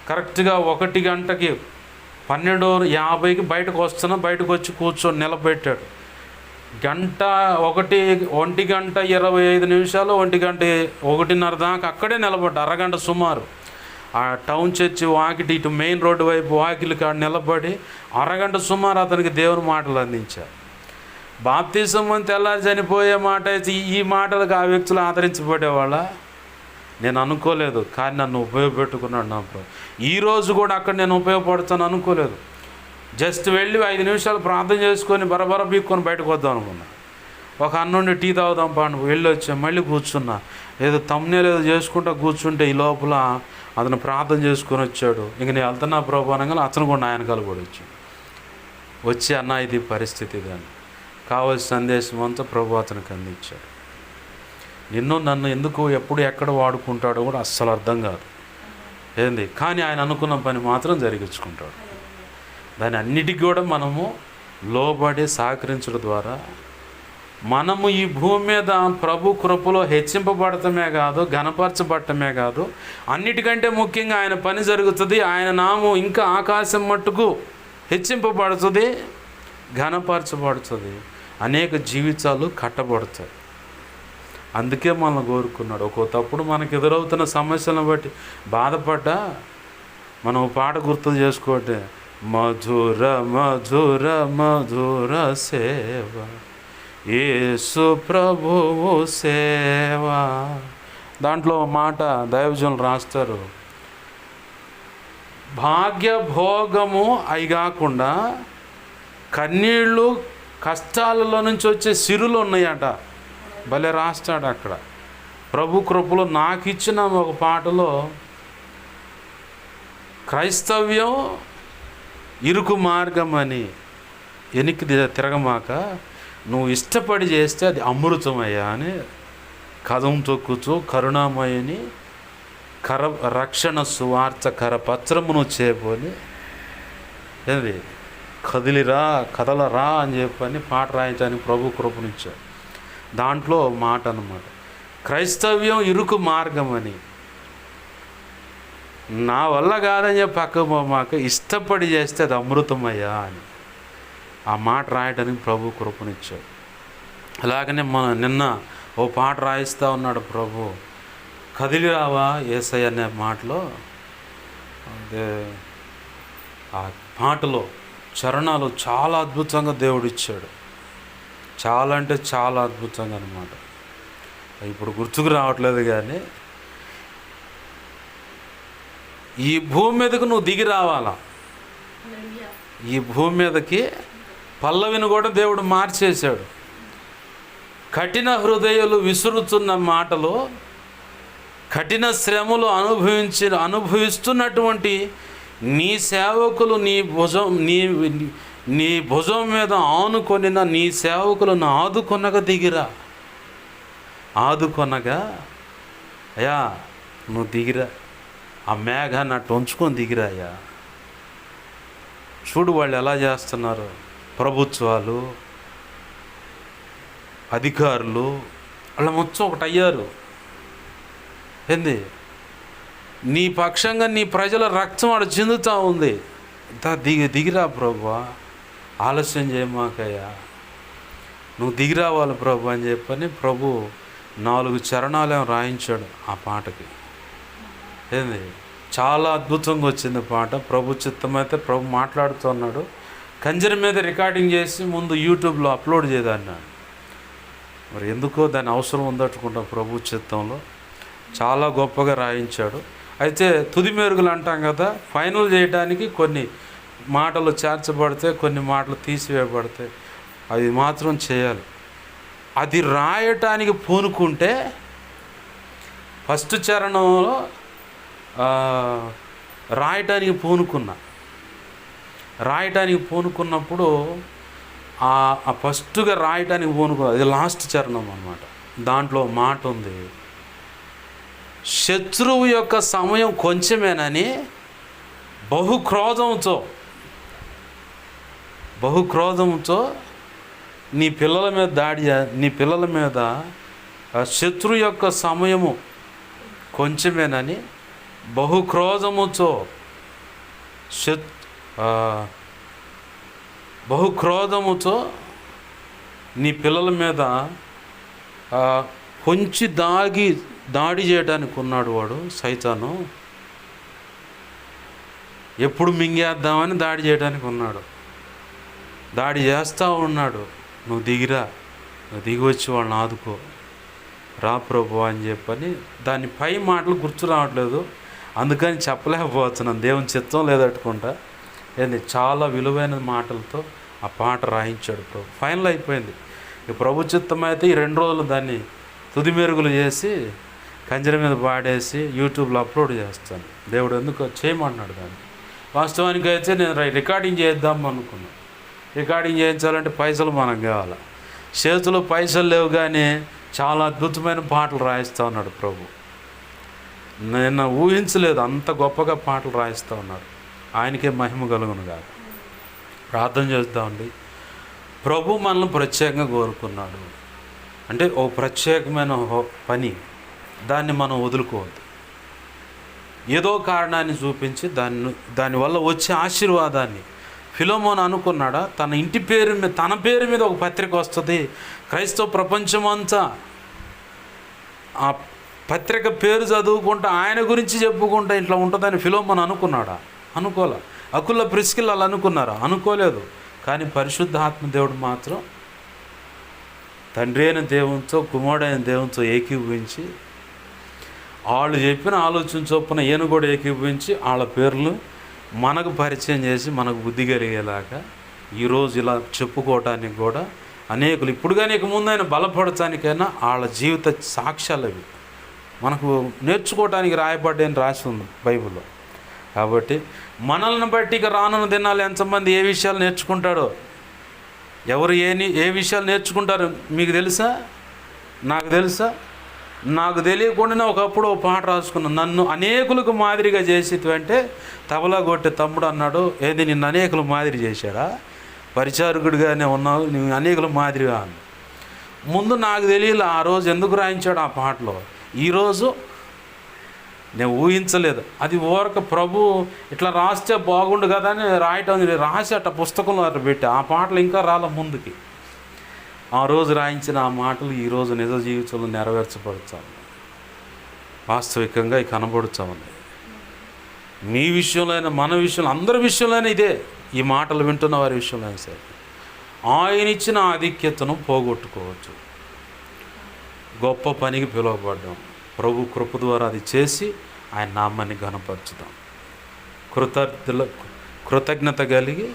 [SPEAKER 1] కరెక్ట్గా 1 గంటకి 12:50కి బయటకు వస్తున్నా, బయటకు వచ్చి కూర్చొని నిలబెట్టాడు. 1 గంట 25 నిమిషాలు, 1:01 దాకా అక్కడే నిలబడ్డా. అరగంట సుమారు ఆ టౌన్ చర్చి వాకిటి ఇటు మెయిన్ రోడ్డు వైపు వాకిలి కాడ నిలబడి అరగంట సుమారు అతనికి దేవుని మాటలు అందించారు. బాప్తిసం అని తెల్లారి చనిపోయే మాట అయితే ఈ మాటలకు ఆ వ్యక్తులు ఆదరించబడేవాళ్ళ నేను అనుకోలేదు. కానీ నన్ను ఉపయోగపెట్టుకున్నాడు నా ప్రభు. ఈరోజు కూడా అక్కడ నేను ఉపయోగపడతాను అనుకోలేదు. జస్ట్ వెళ్ళి 5 నిమిషాలు ప్రార్థన చేసుకొని బరబర బీక్కొని బయటకు వద్దాం అనుకున్నా. ఒక అన్నుండి టీ తాగుదాం పాండు వెళ్ళి వచ్చాం, మళ్ళీ కూర్చున్నా. ఏదో తమ్మునేలు ఏదో చేసుకుంటా కూర్చుంటే ఈ లోపల అతను ప్రార్థన చేసుకొని వచ్చాడు. ఇంక నేను వెళ్తున్నా ప్రభు అనగా అతను కూడా ఆయన కలబడి వచ్చి అన్న ఇది పరిస్థితి దాన్ని కావాల్సిన సందేశం అంతా ప్రభు అతనికి అందించాడు. నన్ను ఎందుకు ఎప్పుడు ఎక్కడ వాడుకుంటాడో కూడా అస్సలు అర్థం కాదు ఏంది, కానీ ఆయన అనుకున్న పని మాత్రం జరిగించుకుంటాడు. దాని అన్నిటికీ కూడా మనము లోబడి సహకరించడం ద్వారా మనము ఈ భూమి మీద ప్రభు కృపలో హెచ్చింపబడటమే కాదు, ఘనపరచబడటమే కాదు, అన్నిటికంటే ముఖ్యంగా ఆయన పని జరుగుతుంది. ఆయన నామం ఇంకా ఆకాశం మట్టుకు హెచ్చింపబడుతుంది, ఘనపరచబడుతుంది, అనేక జీవితాలు కట్టబడతాయి. అందుకే మనల్ని కోరుకున్నాడు. ఒక్కొక్కప్పుడు మనకు ఎదురవుతున్న సమస్యలను బట్టి బాధపడ్డా మనం పాట గుర్తు చేసుకోవటే, మధుర మధుర మధుర సేవ యేసు ప్రభువు సేవ. దాంట్లో మాట దైవజనులు రాస్తారు, భాగ్యభోగము అయి కాకుండా కన్నీళ్ళు కష్టాలలో నుంచి వచ్చే సిరులు ఉన్నాయట. భలే రాస్తాడు అక్కడ. ప్రభు కృపలో నాకు ఇచ్చిన ఒక పాటలో, క్రైస్తవ్యం ఇరుకు మార్గం అని వెనక్కి తిరగమాక నువ్వు ఇష్టపడి చేస్తే అది అమృతమయ్యా అని కదం తొక్కుతూ కరుణామయని రక్షణ సువార్త కరపత్రమును చేపోని ఏంది కదలరా అని చెప్పని పాట రాయించడానికి ప్రభు కృపనిచ్చాడు. దాంట్లో మాట అన్నమాట, క్రైస్తవ్యం ఇరుకు మార్గం అని, నా వల్ల కాదని చెప్పి పక్క మాకు ఇష్టపడి చేస్తే అది అమృతమయ్యా అని. ఆ మాట రాయడానికి ప్రభు కృపనిచ్చాడు. అలాగనే నిన్న ఓ పాట రాయిస్తూ ఉన్నాడు ప్రభు, కదిలి రావా యేసయ్య అనే మాటలో, అదే ఆ పాటలో చరణాలు చాలా అద్భుతంగా దేవుడు ఇచ్చాడు. చాలా అంటే చాలా అద్భుతంగా అనమాట. ఇప్పుడు గుర్తుకు రావట్లేదు, కానీ ఈ భూమి మీదకు నువ్వు దిగి రావాలా. ఈ భూమి మీదకి పల్లవిని కూడా దేవుడు మార్చేశాడు. కఠిన హృదయాలు విసురుతున్న మాటలు, కఠిన శ్రమలు అనుభవిస్తున్నటువంటి నీ సేవకులు, నీ భుజం మీద ఆనుకొనిన నీ సేవకులను ఆదుకొనగా దిగిరా. ఆదుకొనగా అయ్యా నువ్వు దిగిరా, ఆ మేఘాన్ని అట్టు ఉంచుకొని దిగిరా అయ్యా. చూడు వాళ్ళు ఎలా చేస్తున్నారు, ప్రభుత్వాలు, అధికారులు, వాళ్ళ మొత్తం ఒకటి అయ్యారు. ఏంది, నీ పక్షంగా నీ ప్రజల రక్తం వాడు చిందుతూ ఉంది. దిగిరా ప్రభువా, ఆలస్యం చేయమాకయ్యా, నువ్వు దిగిరావాలి ప్రభు అని చెప్పని ప్రభు 4 చరణాలేమో రాయించాడు ఆ పాటకి. ఏంది, చాలా అద్భుతంగా వచ్చింది పాట. ప్రభు చిత్తమైతే ప్రభు మాట్లాడుతున్నాడు. కంజరి మీద రికార్డింగ్ చేసి ముందు యూట్యూబ్లో అప్లోడ్ చేయదన్నాడు. మరి ఎందుకో దాని అవసరం ఉందట్టుకుంటా ప్రభు చిత్తంలో చాలా గొప్పగా రాయించాడు. అయితే తుది మెరుగులు అంటాం కదా, ఫైనల్ చేయడానికి కొన్ని మాటలు చేర్చబడితే, కొన్ని మాటలు తీసివేయబడితే, అది మాత్రం చేయాలి. అది రాయటానికి పూనుకుంటే ఫస్ట్ చరణంలో రాయటానికి పూనుకున్నప్పుడు ఆ ఫస్ట్గా రాయటానికి పూనుకున్నా, అది లాస్ట్ చరణం అన్నమాట. దాంట్లో మాట ఉంది, శత్రువు యొక్క సమయం కొంచెమేనని బహుక్రోధంతో నీ పిల్లల మీద శత్రు యొక్క సమయము కొంచెమేనని బహుక్రోధముతో నీ పిల్లల మీద కొంచెం దాడి చేయడానికి ఉన్నాడు వాడు సైతాను. ఎప్పుడు మింగేద్దామని దాడి చేయడానికి ఉన్నాడు, దాడి చేస్తూ ఉన్నాడు. నువ్వు దిగిరా, నువ్వు దిగి వచ్చి వాళ్ళని ఆదుకో రా ప్రభు అని చెప్పని దాని పై మాటలు గుర్తు రావట్లేదు, అందుకని చెప్పలేకపోతున్నాను. దేవుని చిత్తం లేదట్టుకుంటా. ఏంది, చాలా విలువైన మాటలతో ఆ పాట రాయించాడు ప్రభు. ఫైనల్ అయిపోయింది. ఈ ప్రభు చిత్తం అయితే ఈ 2 రోజులు దాన్ని తుది మెరుగులు చేసి కంజరి మీద పాడేసి యూట్యూబ్లో అప్లోడ్ చేస్తాను. దేవుడు ఎందుకు చేయమన్నాడు దాన్ని. వాస్తవానికి అయితే నేను రికార్డింగ్ చేద్దాం అనుకున్నాను. రికార్డింగ్ చేయించాలంటే పైసలు మనకు కావాలి. చేతిలో పైసలు లేవు, కానీ చాలా అద్భుతమైన పాటలు రాయిస్తూ ఉన్నాడు ప్రభు. నేను ఊహించలేదు, అంత గొప్పగా పాటలు రాయిస్తూ ఉన్నాడు. ఆయనకే మహిమ కలుగును కాదు. ప్రార్థన చేద్దామండి. ప్రభు మనల్ని ప్రత్యేకంగా కోరుకున్నాడు అంటే ఓ ప్రత్యేకమైన పని, దాన్ని మనం వదులుకోవద్దు. ఏదో కారణాన్ని చూపించి దానివల్ల వచ్చే ఆశీర్వాదాన్ని ఫిలోమోను అనుకున్నాడా, తన ఇంటి పేరు మీద, తన పేరు మీద ఒక పత్రిక వస్తుంది, క్రైస్తవ ప్రపంచమంతా ఆ పత్రిక పేరు చదువుకుంటా ఆయన గురించి చెప్పుకుంటా ఇట్లా ఉంటుందని ఫిలోమోను అనుకున్నాడా? అనుకోలే. అకుల ప్రిస్కిల్ వాళ్ళు అనుకున్నారా? అనుకోలేదు. కానీ పరిశుద్ధాత్మ దేవుడు మాత్రం తండ్రి అయిన దేవునితో కుమారుడైన దేవునితో ఏకీభవించి, వాళ్ళు చెప్పిన ఆలోచన చొప్పున ఈయన కూడా ఏకీభవించి వాళ్ళ పేర్లు మనకు పరిచయం చేసి మనకు బుద్ధి కలిగేలాగా ఈరోజు ఇలా చెప్పుకోవటానికి కూడా అనేకులు, ఇప్పుడు కానీ ఇక ముందు ఆయన బలపడటానికైనా వాళ్ళ జీవిత సాక్ష్యాలు అవి మనకు నేర్చుకోవటానికి రాయబడ్డాయని రాసి ఉంది బైబిల్లో. కాబట్టి మనల్ని బట్టి ఇక రానున్న దినాలు ఎంతమంది ఏ విషయాలు నేర్చుకుంటాడో, ఎవరు ఏ విషయాలు నేర్చుకుంటారో మీకు తెలుసా? నాకు తెలుసా? నాకు తెలియకుండానే ఒకప్పుడు ఓ పాట రాసుకున్నాను, నన్ను అనేకులకు మాదిరిగా చేసేది అంటే తబలా కొట్టే తమ్ముడు అన్నాడు, ఏది నిన్ను అనేకులు మాదిరి చేశాడా? పరిచారకుడిగానే ఉన్నావు, నువ్వు అనేకులు మాదిరిగా అన్న. ముందు నాకు తెలియలే ఆ రోజు ఎందుకు రాయించాడు ఆ పాటలో. ఈరోజు నేను ఊహించలేదు. అది ఊరక ప్రభు ఇట్లా రాస్తే బాగుండు కదా అని రాయటం రాసి అట్ట పుస్తకంలో అట్ట పెట్టి ఆ పాటలు ఇంకా రాల ముందుకి. ఆ రోజు రాయించిన ఆ మాటలు ఈరోజు నిజ జీవితంలో నెరవేర్చబడుతాయి, వాస్తవికంగా కనబడుతామని. మీ విషయంలో అయినా మన విషయంలో అందరి విషయంలోనే ఇదే. ఈ మాటలు వింటున్న వారి విషయంలో అయినా సరే ఆయన ఇచ్చిన ఆధిక్యతను పోగొట్టుకోవచ్చు. గొప్ప పనికి పిలువబడ్డాం, ప్రభు కృప ద్వారా అది చేసి ఆయన నామాన్ని ఘనపరచుదాం. కృతజ్ఞత కలిగి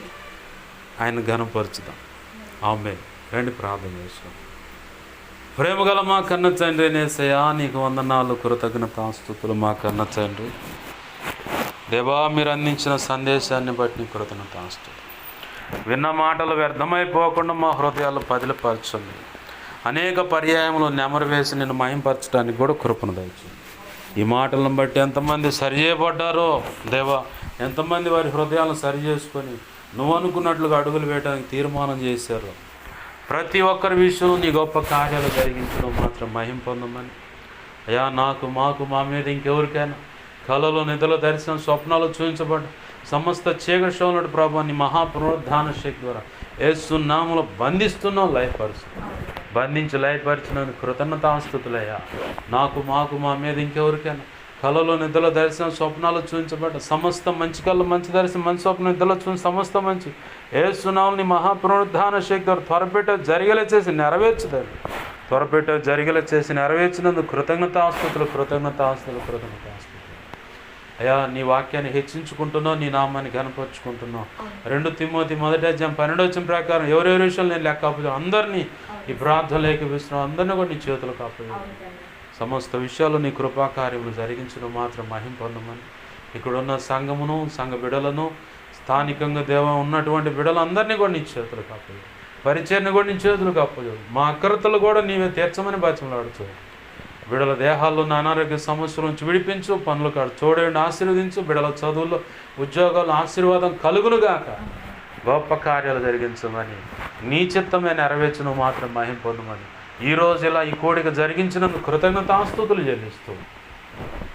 [SPEAKER 1] ఆయన ఘనపరచుదాం. ఆమేన్. రండి ప్రార్థన చేస్తాం. ప్రేమగల మా కన్న తండ్రి యేసయ్యా, నీకు వందనాలు, కృతజ్ఞతాస్తుతులు. మా కన్న తండ్రి దేవా, మీరు అందించిన సందేశాన్ని బట్టి కృతజ్ఞతాస్తుతులు. విన్న మాటలు వ్యర్థమైపోకుండా మా హృదయాలు పదిలపరచండి. అనేక పర్యాయములు నెమరు వేసి నిన్ను మహింపరచడానికి కూడా కృపను దయచేయండి. ఈ మాటలను బట్టి ఎంతమంది సరిచేయబడ్డారో దేవా, ఎంతమంది వారి హృదయాలను సరి చేసుకొని నువ్వు అనుకున్నట్లుగా అడుగులు వేయడానికి తీర్మానం చేశారు. ప్రతి ఒక్కరి విషయంలో నీ గొప్ప కార్యాలు జరిగించడం మాత్రం మహిమ పొందమని. అయ్యా, నాకు మాకు మా మీద ఇంకెవరికైనా కళలో నిధుల దర్శనం స్వప్నాలు చూపించబడ్డ సమస్త చీకటి ప్రభావ నీ మహాపునరుద్ధాన శక్తి ద్వారా యేసు నామములో బంధిస్తున్నాం, బంధించి లయపరిచినందుకు కృతజ్ఞతాస్తుతులయ్యా. నాకు మాకు మా మీద ఇంకెవరికైనా కళలో నిద్రలో దర్శనం స్వప్నాలు చూపించబడ్డ సమస్త మంచి కళ్ళు మంచి దర్శనం మంచి స్వప్నం నిద్రలో చూసి సమస్త మంచి యేసు నామముని మహాపునరుద్ధాన శక్తి ద్వారా త్వరపెట్ట జరిగేలా చేసి నెరవేర్చుదండి. త్వరపెట్ట జరిగేలా చేసి నెరవేర్చినందుకు కృతజ్ఞతాస్తుతులు. అయ్యా, నీ వాక్యాన్ని హెచ్చించుకుంటున్నావు, నీ నామాన్ని కనపరుచుకుంటున్నావు. 2 తిమోతి 1:12 ప్రకారం ఎవరెవరి విషయాలు నేను లెక్క అప్పచెప్పాను, అందరినీ ఈ ప్రార్థన లేఖిస్తున్నావు, అందరినీ కూడా నీ చేతులు కాపాడు. సమస్త విషయాలు నీ కృపాకార్యములు జరిగించడం మాత్రం మహిమ పొందమని. ఇక్కడున్న సంఘమును సంఘ బిడలను స్థానికంగా ఉన్నటువంటి బిడలు అందరినీ కూడా నీ చేతులు కాపాడు. పరిచయను కూడా నీ చేతులు కాపాడు. మా అక్రతలు కూడా నీవే తీర్చమని బాధ్యతలాడుతూ బిడల దేహాల్లో ఉన్న అనారోగ్య సమస్యల నుంచి విడిపించు, పనులు కాడు చూడండి, ఆశీర్వదించు. బిడల చదువుల్లో ఉద్యోగాలు ఆశీర్వాదం కలుగునుగాక, గొప్ప కార్యాలు జరిగించమని, నీ చిత్తమే నెరవేర్చను మాత్రం మహిమ పొందమని. ఈరోజు ఇలా ఈ కోడిక జరిగించినందుకు కృతజ్ఞతాస్తుతులు చెల్లిస్తూ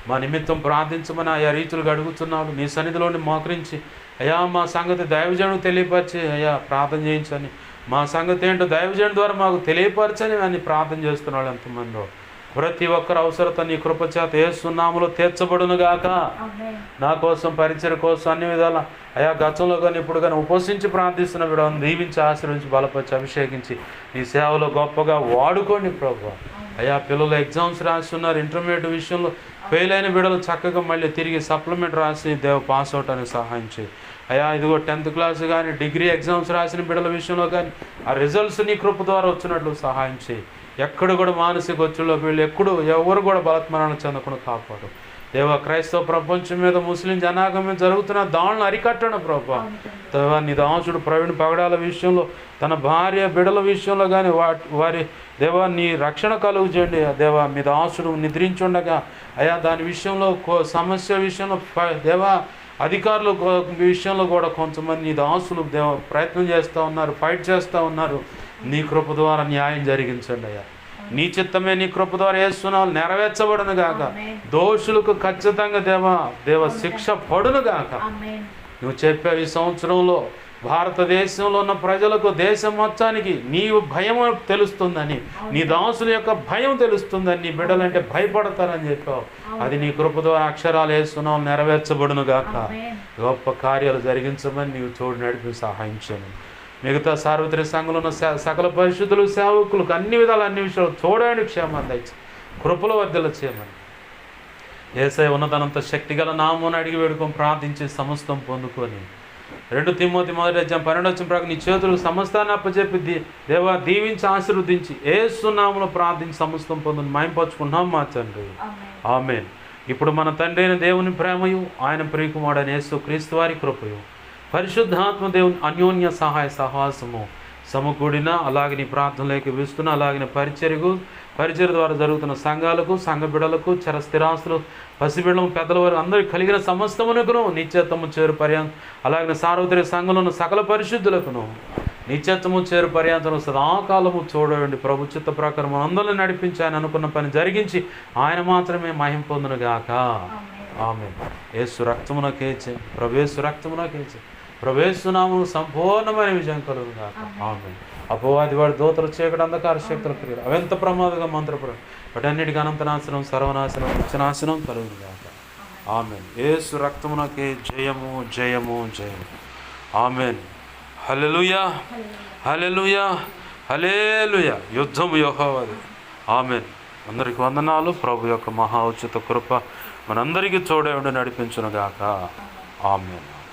[SPEAKER 1] మా నిమిత్తం ప్రార్థించమని ఆయా రీతులుగా అడుగుతున్నాడు. నీ సన్నిధిలోని మోకరించి అయ్యా మా సంగతి దైవజనుడు తెలియపరిచి అయ్యా ప్రార్థన చేయించని, మా సంగతి ఏంటో దైవజనుడి ద్వారా మాకు తెలియపరచని అని ప్రార్థన చేస్తున్నాడు ఎంతమందో. ప్రతి ఒక్కరు అవసరత నీ కృపచేత యేసు నామములో తీర్చబడునుగాక. నా కోసం పరిచయం కోసం అన్ని విధాల అయా గతంలో కానీ ఇప్పుడు కానీ ఉపవసించి ప్రార్థిస్తున్న బిడ్డలను దీవించి ఆశీర్వించి బలపరిచి అభిషేకించి నీ సేవలో గొప్పగా వాడుకోండి ప్రభు. అయా పిల్లలు ఎగ్జామ్స్ రాస్తున్నారు, ఇంటర్మీడియట్ విషయంలో ఫెయిల్ అయిన బిడ్డలు చక్కగా మళ్ళీ తిరిగి సప్లిమెంట్ రాసి పాస్ అవటానికి సహాయం చేయి. అయా ఇదిగో 10th క్లాస్ కానీ డిగ్రీ ఎగ్జామ్స్ రాసిన బిడ్డల విషయంలో కానీ ఆ రిజల్ట్స్ నీ కృప ద్వారా వచ్చినట్లు సహాయం చేయి. ఎక్కడ కూడా మానసిక ఒత్తిడిలోకి వెళ్ళి ఎవరు కూడా బలత్మరణం చెందకుండా కాపాడు దేవా. క్రైస్తవ ప్రపంచం మీద ముస్లిం జనాంగం మీద జరుగుతున్న దాడులను అరికట్టడం ప్రభా. దేవా, నీ దాసుడు ప్రవీణ్ పగడాల విషయంలో తన భార్య బిడల విషయంలో కానీ వారి దేవా నీ రక్షణ కలుగు చేయండి దేవా. మీ దాసుడు నిద్రించుండగా అయా దాని విషయంలో సమస్య విషయంలో దేవా అధికారుల విషయంలో కూడా కొంతమంది నీ దాసులు దేవ ప్రయత్నం చేస్తూ ఉన్నారు, ఫైట్ చేస్తూ ఉన్నారు. నీ కృప ద్వారా న్యాయం జరిగించండి అయ్యా. నీ చిత్తమే నీ కృప ద్వారా యేసునామములో నెరవేర్చబడును గాక. దోషులకు ఖచ్చితంగా దేవ శిక్ష పడును గాక. నువ్వు చెప్పావు ఈ సంవత్సరంలో భారతదేశంలో ఉన్న ప్రజలకు దేశం మొత్తానికి నీ భయం తెలుస్తుందని, నీ దాసుల యొక్క భయం తెలుస్తుందని, నీ బిడ్డలంటే భయపడతారని చెప్పావు. అది నీ కృప ద్వారా అక్షరాలు యేసునామములో నెరవేర్చబడును గాక. గొప్ప కార్యాలు జరిగించమని నీవు తోడు నడిపి సహాయం చేయమని. మిగతా సార్వత్రిక సంఘంలో ఉన్న సకల పరిశుద్ధులు సేవకులకు అన్ని విషయాలు చూడండి, క్షేమాన్ని దయచి కృపలో వర్ధల చేయమని. యేసయ్య ఉన్నతనంత శక్తిగల నామమున అడిగి వేడుకొని ప్రార్థించి సమస్తం పొందుకొని 2 తిమోతి 1:12 ప్రకారం నీ చేతులకు సమస్తాన్ని అప్పచెప్పి దేవా దీవించి ఆశీర్వదించి యేసు నామములో ప్రార్థించి సమస్తం పొందుని మహింపరచుకున్నాం మా తండ్రి. ఆమేన్. ఇప్పుడు మన తండ్రి అయిన దేవుని ప్రేమయు ఆయన ప్రియకుమారుడైన యేసు క్రీస్తు వారి కృపయు పరిశుద్ధాత్మ దేవుని అన్యోన్య సహాయ సహవాసము సమకూడిన అలాగే నీ ప్రార్థనలోకి విస్తున్న అలాగే పరిచర్య ద్వారా జరుగుతున్న సంఘాలకు సంఘ బిడలకు చర స్థిరాస్తులు పసిబిడలు పెద్దల వారు అందరికీ కలిగిన సమస్తమునకును నిత్యత్వము చేరు పర్యాంతం అలాగే సార్వత్రిక సంఘంలో ఉన్న సకల పరిశుద్ధులకును నిత్యత్వము చేరు పర్యాంతం సదాకాలము చూడండి. ప్రభు చిత్త ప్రకారం అందరిని నడిపించి ఆయన అనుకున్న పని జరిగించి ఆయన మాత్రమే మహిమ పొందునుగాక. ఆమె యేసు రక్తమునకే జయం, ప్రవేశు రక్తమునకే జయం, ప్రవేశునామము సంపూర్ణమైన విజయం కలుగు కాక. ఆమె అపవాది వాడి దూతలు చీకటి అంధకార శక్తుల క్రియలు అవెంత ప్రమాదంగా మంత్రపురం వాటన్నిటికీ అనంతనాశనం సర్వనాశనం నిత్యనాశనం కలుగు కాక. ఆమెన్. యేసు రక్తమునకే జయము జయము జయము. ఆమెన్. హల్లెలూయా హల్లెలూయా హల్లెలూయా. యుద్ధము యెహోవాది. ఆమెన్. అందరికి వందనాలు. ప్రభు యొక్క మహా ఉచిత కృప మనందరికీ తోడై ఉండి నడిపించును గాక. ఆమెన్.